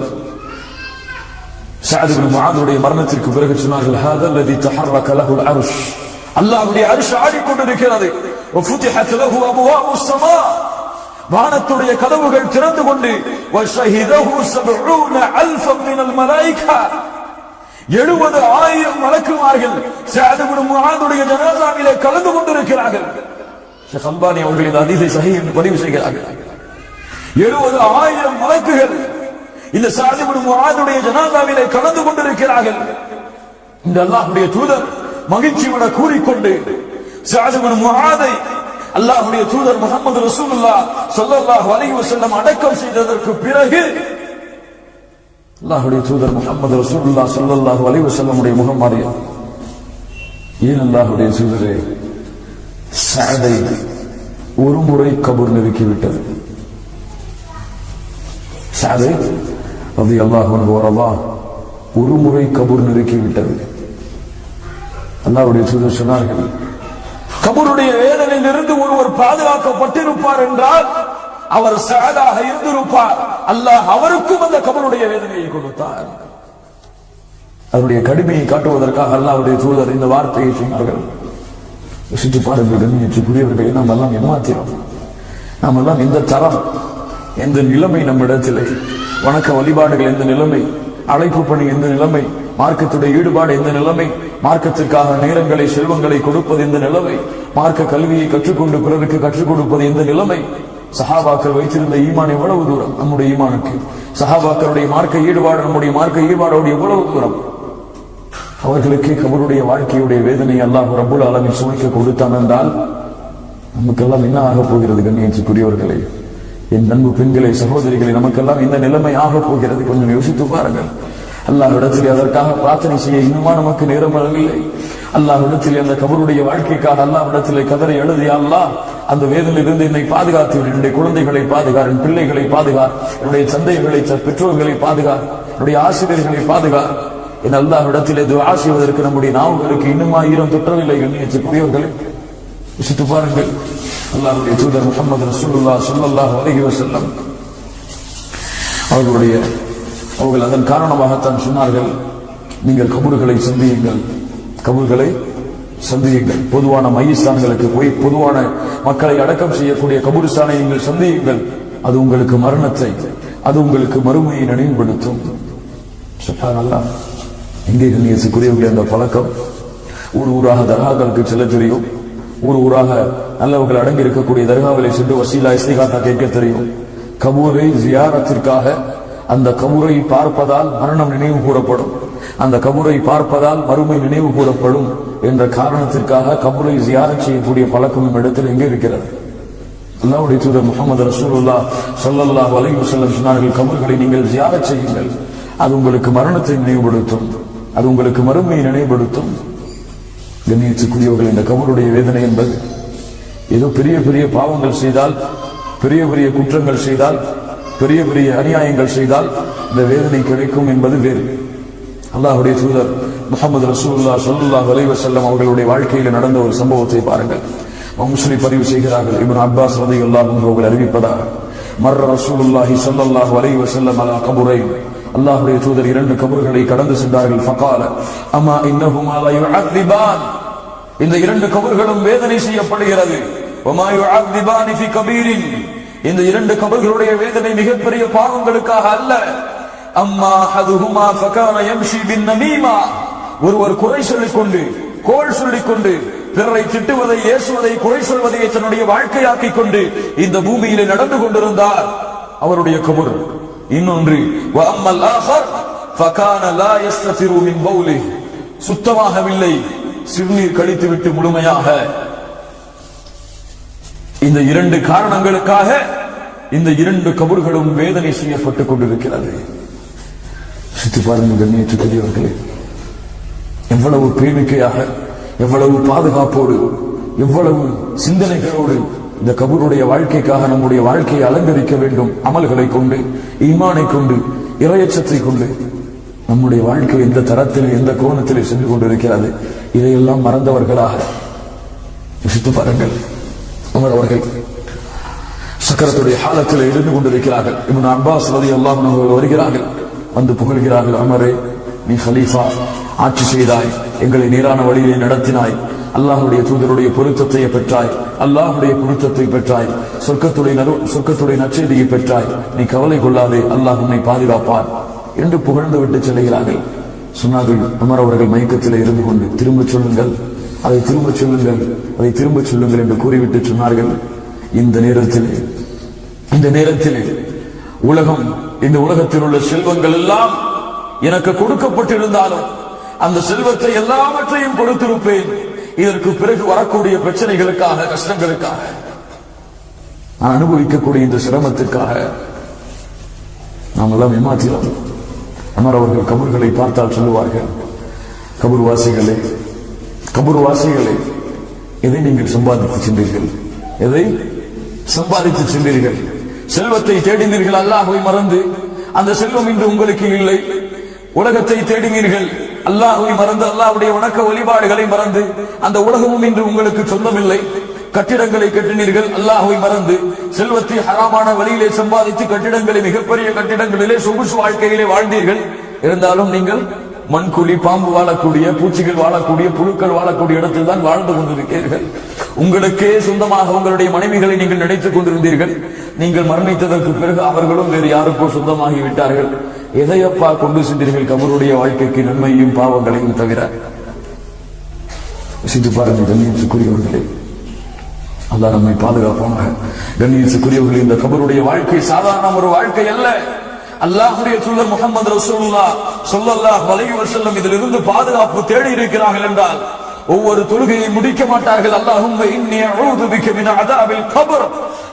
ஸஅத் இப்னு முஆதுடைய மரணத்திற்கு பிறகு சொன்னார்கள், ஹாதா அல்லதி தஹர்ரக லஹுல் அர்ஷ், அல்லாஹ்வுடைய அர்ஷ் ஆடிக்கொண்டிருக்கிறது. வஃபுதிஹத் லஹு அபவாபுஸ் ஸமா, வானத்துடைய கதவுகள் திறந்து கொண்டு, வஷஹிதஹு 70,000 மினல் மலாயிகா, 70,000 மலக்குமார்கள் ஸஅத் இப்னு முஆதுடைய ஜனாஸாவிலே கலந்து கொண்டிருக்கிறார்கள். ஷேக் அல்பானி அவர்கள் இந்த ஹதீஸை சஹீஹ் என்று பதிவு செய்கிறார்கள். 70,000 மலக்குகள் இந்த ஸஅத் இப்னு முஆதுடைய ஜனாஸாவிலே கலந்து கொண்டிருக்கிறார்கள். இந்த அல்லாஹ்வுடைய தூதர் மகிழ்ச்சியோட கூறிக்கொண்டு ஸஅத் இப்னு முஆதை அல்லாஹ்வுடைய தூதர் முஹம்மது ரசூலுல்லாஹ் ஸல்லல்லாஹு அலைஹி வஸல்லம் அடக்கம் செய்ததற்கு பிறகு அல்லாஹ்வுடைய தூதர் முஹம்மது ரசூலுல்லாஹ் ஸல்லல்லாஹு அலைஹி வஸல்லம் உடைய முகம் மாறியது. ஏன் அல்லாஹ்வுடைய தூதரே, ஸஅதை ஒரு முறை கபர் நெருக்கிவிட்டது. ஸஅதை ரலியல்லாஹு அன்ஹு வரதா ஒரு முறை கபர் நெருக்கிவிட்டது. அல்லாஹ்வுடைய தூதர் சொன்னார்கள், கபருடைய வேதனையில் இருந்து ஒருவர் பாதுகாக்கப்பட்டிருப்பார் என்றால் அவர் ஸஅதாக இருந்திருப்பார். அல்லாஹ் அவருக்கும் அந்த கபருடைய வேதனையை கொடுத்தார். அவருடைய கடுமையை காட்டுவதற்காக அல்லாஹ்வுடைய தூதர் இந்த வார்த்தையை சொன்னார்கள். யோசித்து பாருங்கள் கண்ணியத்துக்குரியவர்களை, நாம் எல்லாம் ஏமாத்திரோம். நாம் எல்லாம் எந்த தரம், எந்த நிலைமை நம்மிடத்திலே, வணக்க வழிபாடுகள் எந்த நிலைமை, அழைப்பு பணி எந்த நிலைமை, மார்க்கத்துடைய ஈடுபாடு எந்த நிலைமை, மார்க்கத்திற்காக நேரங்களை செல்வங்களை கொடுப்பது இந்த நிலைமை, மார்க்க கல்வியை கற்றுக்கொண்டு பிறருக்கு கற்றுக் கொடுப்பது இந்த நிலைமை. சஹாபாக்கள் வைத்திருந்த ஈமான் எவ்வளவு தூரம் நம்முடைய ஈமானுக்கு, சஹாபாக்களுடைய மார்க்க ஈடுபாடு நம்முடைய மார்க்க ஈடுபாடோடு எவ்வளவு தூரம். அவர்களுக்கு கபருடைய வாழ்க்கையுடைய வேதனை அல்லாஹ் ரப்புல் ஆலமீன் சுமைக்க கொடுத்தான் என்றால் நமக்கெல்லாம் என்ன ஆக போகிறது? கண்ணியத்துக்குரியவர்களே, என் அன்பு பெண்களை, சகோதரிகளை, நமக்கெல்லாம் இந்த நிலைமை ஆக போகிறது. கொஞ்சம் யோசித்து பாருங்கள். அல்லாஹ்விடத்தில் அதற்காக பிரார்த்தனை செய்ய இன்னுமா நமக்கு நேரம் வரவில்லை? அல்லாஹ்விடத்தில் அந்த கபருடைய வாழ்க்கைக்காக அல்லாஹ்விடத்தில் கதரை எழுதி, அல்லாஹ் அந்த வேதனையிலிருந்து என்னை பாதுகாத்து, என்னுடைய குழந்தைகளை பாதுகார், என் பிள்ளைகளை பாதுகார், என்னுடைய சந்தைகளை, பெற்றோர்களை பாதுகார், என்னுடைய ஆசிரியர்களை பாதுகார். என் அல்லாஹ்விடத்தில் துஆ செய்வதற்கு நம்முடைய நாவுகளுக்கு இன்னுமா ஈரம் தொற்றவில்லை. கண்ணியத்துக்குரியவர்களே, யோசித்து பாருங்கள். அல்லாஹ்வுடைய தூதர் முஹம்மது ரசூலுல்லாஹ் ஸல்லல்லாஹு அலைஹி வஸல்லம் அவர்கள் அதன் காரணமாகத்தான் சொன்னார்கள், நீங்கள் கபறுகளை சந்தியுங்கள், கபறுகளை சந்தியுங்கள். பொதுவான மையஸ்தான்களுக்கு போய் பொதுவான மக்களை அடக்கம் செய்யக்கூடிய கபூர்ஸ்தானை நீங்கள் சந்தியுங்கள். அது உங்களுக்கு மரணத்தை, அது உங்களுக்கு மறுமையை நினைவுபடுத்தும். சுப்ஹானல்லாஹ். எங்கே கண்ணியத்துக்குரியவர்களே அந்த பழக்கம்? ஊராக தர்காக்களுக்கு செல்ல தெரியும், ஊராக நல்லவர்கள் அடங்கி இருக்கக்கூடிய தர்காவிலே சென்று வசீலா இஸ்திகாத்தா கேட்க தெரியும். கபூரை ஜியாரத்திற்காக, அந்த கபூரை பார்ப்பதால் மரணம் நினைவு கூறப்படும், அந்த கபூரை பார்ப்பதால் மறுமை நினைவு கூறப்படும் என்ற காரணத்திற்காக கபூரை ஜியாரத் செய்யக்கூடிய பழக்கம் இடத்தில் எங்கே இருக்கிறது? அல்லாஹ்வுடைய தூதர் முஹம்மது ரசூலுல்லாஹ் ஸல்லல்லாஹு அலைஹி வஸல்லம் சொன்னார்கள், கபூர்களை நீங்கள் ஜியாரத் செய்யுங்கள், அது உங்களுக்கு மரணத்தை நினைவுபடுத்தும், அது உங்களுக்கு மறுமையை நினைவுபடுத்தும். கண்ணியத்துக்குரியவர்கள், இந்த கபருடைய வேதனை என்பது ஏதோ பெரிய பெரிய பாவங்கள் செய்தால், பெரிய பெரிய குற்றங்கள் செய்தால், பெரிய பெரிய அநியாயங்கள் செய்தால் இந்த வேதனை கிடைக்கும் என்பது வேறு. அல்லாஹ்வுடைய தூதர் முஹம்மது ரசூலுல்லாஹ் ஸல்லல்லாஹு அலைஹி வஸல்லம் அவர்களுடைய வாழ்க்கையில் நடந்த ஒரு சம்பவத்தை பாருங்கள். முஸ்லிம் பதிவு செய்கிறார்கள். இப்னு அப்பாஸ் ரலியல்லாஹு அன்ஹு அவர்கள் அறிவிப்பதாக, மர்ர ரசூலுல்லாஹி ஸல்லல்லாஹு அலைஹி வஸல்லம் அலா கபுரைன், அல்லாஹ்வுடைய தூதர் இரண்டு கபறுகளை கடந்து சென்றார்கள். ஃபகால அமா இன்னஹுமா லா யுஅذிபான், இந்த இரண்டு கபறுகளும் வேதனை செய்யப்படுகிறது. வமா யுஅذிபானி ஃபி கபீரின், இந்த இரண்டு கபறுகளுடைய வேதனை மிகப்பெரிய பாவங்களுக்காக அல்ல. அம்மா ஹதுஹுமா ஃபகான யம்ஷி பின் நமீமா, ஒருவர் குறை சொல்லிக் கொண்டு, கோள் சொல்லிக் கொண்டு, பிறரை திட்டுவதை, ஏசுவதை, குறை சொல்வதை தன்னுடைய வாழ்க்கையாக்கிக் கொண்டு இந்த பூமியிலே நடந்து கொண்டிருந்தார், அவருடைய கபர். இன்னொன்று வஅம்மல் ஆஹர் ஃபகான லா யஸ்ததிரு மின் பௌலிஹ், சுத்தமாகவில்லை, சிறுநீர் கழித்துவிட்டு முழுமையாக. இந்த இரண்டு காரணங்களுக்காக இந்த இரண்டு கபர்களும் வேதனை செய்யப்பட்டுக் கொண்டிருக்கிறது. சித்து பாருங்கள் கண்ணியத்துக்குரியவர்களே, எவ்வளவு பேணிக்கையாக, எவ்வளவு பாதுகாப்போடு, எவ்வளவு சிந்தனைகளோடு இந்த கபருடைய வாழ்க்கைக்காக நம்முடைய வாழ்க்கையை அலங்கரிக்க வேண்டும். அமல்களை கொண்டு, ஈமானை கொண்டு, இறையச்சத்தை கொண்டு நம்முடைய வாழ்க்கை எந்த தரத்தில், எந்த கோணத்தில் சென்று கொண்டிருக்கிறது. இதையெல்லாம் மறந்தவர்களாக யோசித்து பாருங்கள். உமர் அவர்கள் சக்கரத்துடைய ஹாலத்தில் இருந்து கொண்டிருக்கிறார்கள். இப்னு அப்பாஸ் ரலியல்லாஹு அன்ஹு அவர்கள் வருகிறார்கள், வந்து புகழ்கிறார்கள், உமரே, நீ கலீஃபா, ஆட்சி செய்தாய், எங்களை நேரான வழியிலே நடத்தினாய், அல்லாஹ்வுடைய தூதருடைய பொருத்தத்தை பெற்றாய், அல்லாஹ்வுடைய பொருத்தத்தை பெற்றாய், சொர்க்கத்துடைய நற்செய்தியை பெற்றாய், நீ கவலை கொள்ளாதே, அல்லாஹ் உன்னை பாதுகாப்பார் என்று புகழ்ந்து விட்டு செல்கிறார்கள். சொன்னார்கள், உமர் அவர்கள் மயக்கத்திலே இருந்து கொண்டு, திரும்ப சொல்லுங்கள், அதை திரும்ப சொல்லுங்கள், அதை திரும்ப சொல்லுங்கள் என்று கூறிவிட்டு சொன்னார்கள், இந்த நேரத்திலே உலகம், இந்த உலகத்தில் உள்ள செல்வங்கள் எல்லாம் எனக்கு கொடுக்கப்பட்டிருந்தாலும் அந்த செல்வத்தை எல்லாவற்றையும் கொடுத்திருப்பேன். இதற்கு பிறகு வரக்கூடிய பிரச்சனைகளுக்காக, கஷ்டங்களுக்காக, நான் அனுபவிக்கக்கூடிய இந்த சிரமத்திற்காக நாம் எல்லாம் ஏமாத்தினோம். அமர் அவர்கள் கபர்களை பார்த்தால் சொல்லுவார்கள், கபர்வாசிகளே, கபர்வாசிகளே, எதை நீங்கள் சம்பாதித்து சென்றீர்கள்? எதை சம்பாதித்து சென்றீர்கள்? செல்வத்தை தேடினீர்கள், அல்லாஹ்வை மறந்து. அந்த செல்வம் இன்று உங்களுக்கு இல்லை. உலகத்தை தேடினீர்கள், அல்லாஹ்வை மறந்து, அல்லாஹ்வுடைய வணக்க வழிபாடுகளை மறந்து. அந்த உலகமும் இன்று உங்களுக்கு சொந்தமில்லை. கட்டிடங்களை கட்டினீர்கள், அல்லாஹ்வை மறந்து. செல்வத்தை ஹராமான வழியிலே சம்பாதித்து கட்டிடங்களை, மிகப்பெரிய கட்டிடங்களிலே, சொகுசு வாழ்க்கையிலே வாழ்ந்தீர்கள். இருந்தாலும் நீங்கள் மண்குழி, பாம்பு வாழக்கூடிய, பூச்சிகள் வாழக்கூடிய, புழுக்கள் வாழக்கூடிய இடத்தில் தான் வாழ்ந்து கொண்டிருக்கிறீர்கள். உங்களுக்கே சொந்தமாக உங்களுடைய மனைவிகளை நீங்கள் நினைத்துக் கொண்டிருந்தீர்கள். நீங்கள் மரணித்ததற்கு பிறகு அவர்களும் வேறு யாருக்கோ சொந்தமாகி விட்டார்கள். எதையப்பா கொண்டு சென்றீர்கள் கபருடைய வாழ்க்கைக்கு? நன்மையும் பாவங்களையும் தவிர. சிந்து பாருங்கள் கண்ணியத்துக்குரியவர்களே, அல்லாஹ் நம்மை பாதுகாப்பானாக. கண்ணியத்துக்குரியவர்களே, இந்த கபருடைய வாழ்க்கை சாதாரண ஒரு வாழ்க்கை அல்ல. அல்லாஹ்வுடைய தூதர் முஹம்மது ரசூலுல்லாஹ் ஸல்லல்லாஹு அலைஹி வஸல்லம் இதிலிருந்து பாதுகாப்பு தேடி இருக்கிறார்கள் என்றால் ஒவ்வொரு தொழுகையை முடிக்க மாட்டார்கள். அல்லாஹும்ம இன்னி அஊது பிக மின் அஸாபில் கப்ர்,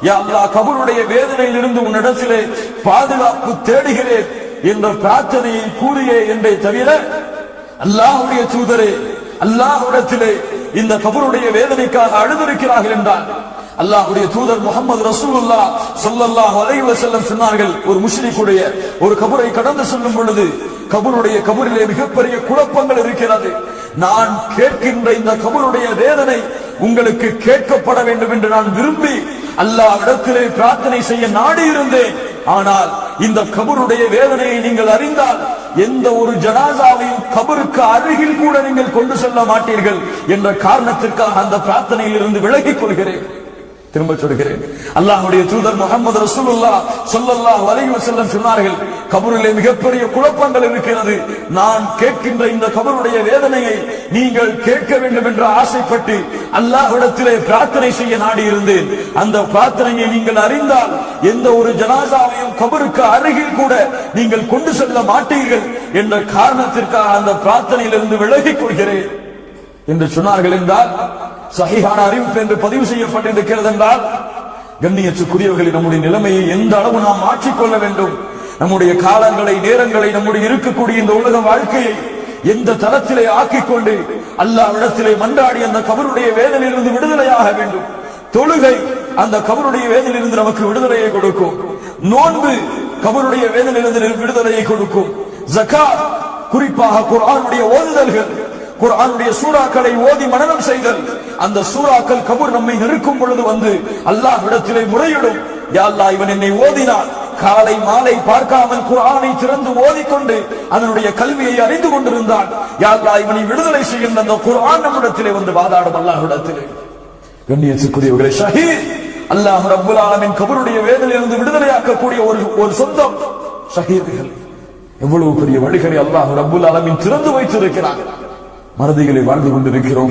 யா அல்லாஹ் கபருடைய வேதனையிலிருந்து உன்னிடத்திலே பாதுகாப்பு தேடுகிறேன் என்ற பிரார்த்தனையை கூறியே என்றே தவிர அல்லாஹ்வுடைய தூதரே அல்லாஹ்விடத்திலே இந்த கபருடைய வேதனைக்காக அழுதிருக்கிறார்கள் என்றால் அல்லாஹ்வுடைய தூதர் முஹம்மது ரசூலுல்லாஹ் ஸல்லல்லாஹு அலைஹி வஸல்லம் சொன்னார்கள், ஒரு முஷ்ரிக்குடைய ஒரு கபரை கடந்து செல்லும் பொழுது கபரிலே மிகப்பெரிய குழப்பங்கள் இருக்கிறது. நான் கேட்கின்ற இந்த கபருடைய வேதனை உங்களுக்கு கேட்கப்பட வேண்டும் என்று நான் விரும்பி அல்லாஹ்விடத்திலே பிரார்த்தனை செய்ய நாடி இருந்தேன். ஆனால் இந்த கபருடைய வேதனையை நீங்கள் அறிந்தால் எந்த ஒரு ஜனாசாவையும் கபருக்கு அருகில் கூட நீங்கள் கொண்டு செல்ல மாட்டீர்கள் என்ற காரணத்திற்காக அந்த பிரார்த்தனையில் இருந்து விலகிக் கொள்கிறேன். திரும்ப சொல்கிறேன், அல்லாஹ்வுடைய தூதர் முஹம்மது ரசூலுல்லாஹ் ஸல்லல்லாஹு அலைஹி வஸல்லம் சொன்னார்கள், கபரிலே மிகப்பெரிய குழப்பங்கள் இருக்கிறது. நான் கேட்கின்ற இந்த கபருடைய வேதனையை நீங்கள் கேட்க வேண்டும் என்று ஆசைப்பட்டு அல்லாஹ்விடத்திலே பிரார்த்தனை செய்ய நாடி இருந்தேன். அந்த பிரார்த்தனையை நீங்கள் அறிந்தால் எந்த ஒரு ஜனாசாவையும் கபருக்கு அருகில் கூட நீங்கள் கொண்டு செல்ல மாட்டீர்கள் என்ற காரணத்திற்காக அந்த பிரார்த்தனையிலிருந்து விலகிக் கொள்கிறேன் என்று சொன்னார்கள். என்றால் சஹீஹான அறிவிப்பு என்று பதிவு செய்யப்பட்டிருக்கிறது என்றால் கண்ணியத்துக்குரியவர்களின் நம்முடைய நிலைமையை எந்த அளவு நாம் மாற்றிக்கொள்ள வேண்டும், நம்முடைய காலங்களை நேரங்களை நம்முடைய இருக்கக்கூடிய இந்த உலக வாழ்க்கையை எந்த தளத்திலே ஆக்கிக் கொண்டு அல்லாஹ்விடத்திலே மன்றாடி அந்த கபருடைய வேதனையிலிருந்து விடுதலையாக வேண்டும். தொழுகை அந்த கபருடைய வேதனையிலிருந்து நமக்கு விடுதலையை கொடுக்கும். நோன்பு கபருடைய வேதனையிலிருந்து விடுதலையை கொடுக்கும். ஜகாத், குறிப்பாக குர்ஆனுடைய ஓதுதல்கள், குர்ஆனுடைய சூறாக்களை ஓதி மனனம் செய்தல், அந்த சூறாக்கள் கபர் நம்மை நெருக்கும் பொழுது வந்து அல்லாஹ்விடத்திலே முறையிடும், யா அல்லாஹ் இவன் என்னை ஓதினான், காலை மாலை பார்க்காமல் குர்ஆனை திறந்து ஓதிக்கொண்டு அதனுடைய கல்வியை அறிந்து கொண்டிருந்தான், யா அல்லாஹ் இவனை விடுதலை செய்கின்ற அந்த குர்ஆன் நம்மிடத்திலே வந்து வாதாடும் அல்லாஹ்விடத்திலே. கண்ணியத்துக்குரியவர்களே, ஷஹீத் அல்லாஹ் ரப்பல் ஆலமீன் கபருடைய வேதனையிலிருந்து விடுதலையாக்கக்கூடிய ஒரு சொந்தம் ஷஹீதுகள். எவ்வளவு பெரிய வழிகளை அல்லாஹ் ரப்பல் ஆலமீன் திறந்து வைத்திருக்கிறார். மறதிகளை வாழ்ந்து கொண்டிருக்கிறோம்,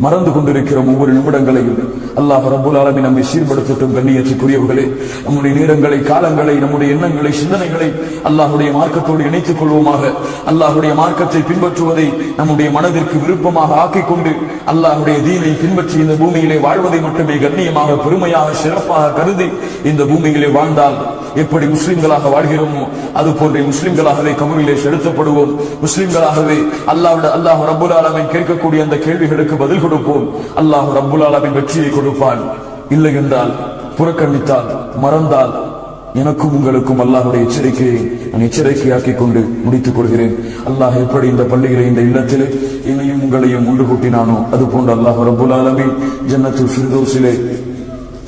மறந்து கொண்டிருக்கிறோம். ஒவ்வொரு நிமிடங்களையும் அல்லாஹ் ரப்பல் ஆலமீன் நம்மை சீர்படுத்தட்டும். கண்ணியத்துக்குரியவர்களே, நம்முடைய நேரங்களை, காலங்களை, நம்முடைய எண்ணங்களை, சிந்தனைகளை அல்லாஹ்வுடைய மார்க்கத்தோடு இணைத்துக் கொள்வோமாக. அல்லாஹ்வுடைய மார்க்கத்தை பின்பற்றுவதை நம்முடைய மனதிற்கு விருப்பமாக ஆக்கிக் கொண்டு அல்லாஹ்வுடைய தீனை பின்பற்றி இந்த பூமியிலே வாழ்வதை மட்டுமே கண்ணியமாக, பெருமையாக, சிறப்பாக கருதி இந்த பூமியிலே வாழ்ந்தால் எப்படி முஸ்லிம்களாக வாழ்கிறோமோ அது போன்ற முஸ்லிம்களாகவே கபரிலே செலுத்தப்படுவோம். முஸ்லிம்களாகவே அல்லாஹ் ரப்பல் ஆலமீன் கேட்கக்கூடிய அந்த கேள்விகளுக்கு பதில் கொடுப்போம். அல்லாஹ் ரப்பல் ஆலமீன் வெற்றியை கொடுப்பான். இல்லை என்றால், புறக்கணித்தால், மறந்தால் எனக்கும் உங்களுக்கும் அல்லாஹ்வுடைய எச்சரிக்கையை நான் எச்சரிக்கையாக்கிக் கொண்டு முடித்துக் கொள்கிறேன். அல்லாஹ் எப்படி இந்த பள்ளியிலே, இந்த இல்லத்திலே என்னையும் உங்களையும் ஒன்று கூட்டினானோ அது போன்று அல்லாஹ் ரப்பல் ஆலமீன் ஜன்னத்துல் ஃபிர்தௌஸிலே,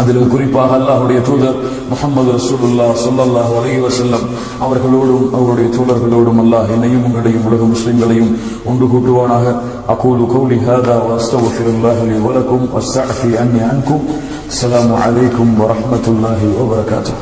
அதிலும் குறிப்பாக அல்லாஹ்வுடைய தூதர் முஹம்மது ரசூலுல்லாஹ் ஸல்லல்லாஹு அலைஹி வஸல்லம் அவர்களோடும் அவருடைய தூதர்களோடும் அல்லாஹ் என்னையும் உங்களையும் உலக முஸ்லிம்களையும் ஒன்று கூட்டுவானாக. அகூலு கௌலி ஹாதா வ அஸ்தக்ஃபிருல்லாஹ லி வ லக்கும் வஸ்தஃபி அன்னி அன்கும். அஸ்ஸலாமு அலைக்கும் வ ரஹ்மத்துல்லாஹி வ பரகாத்துஹு.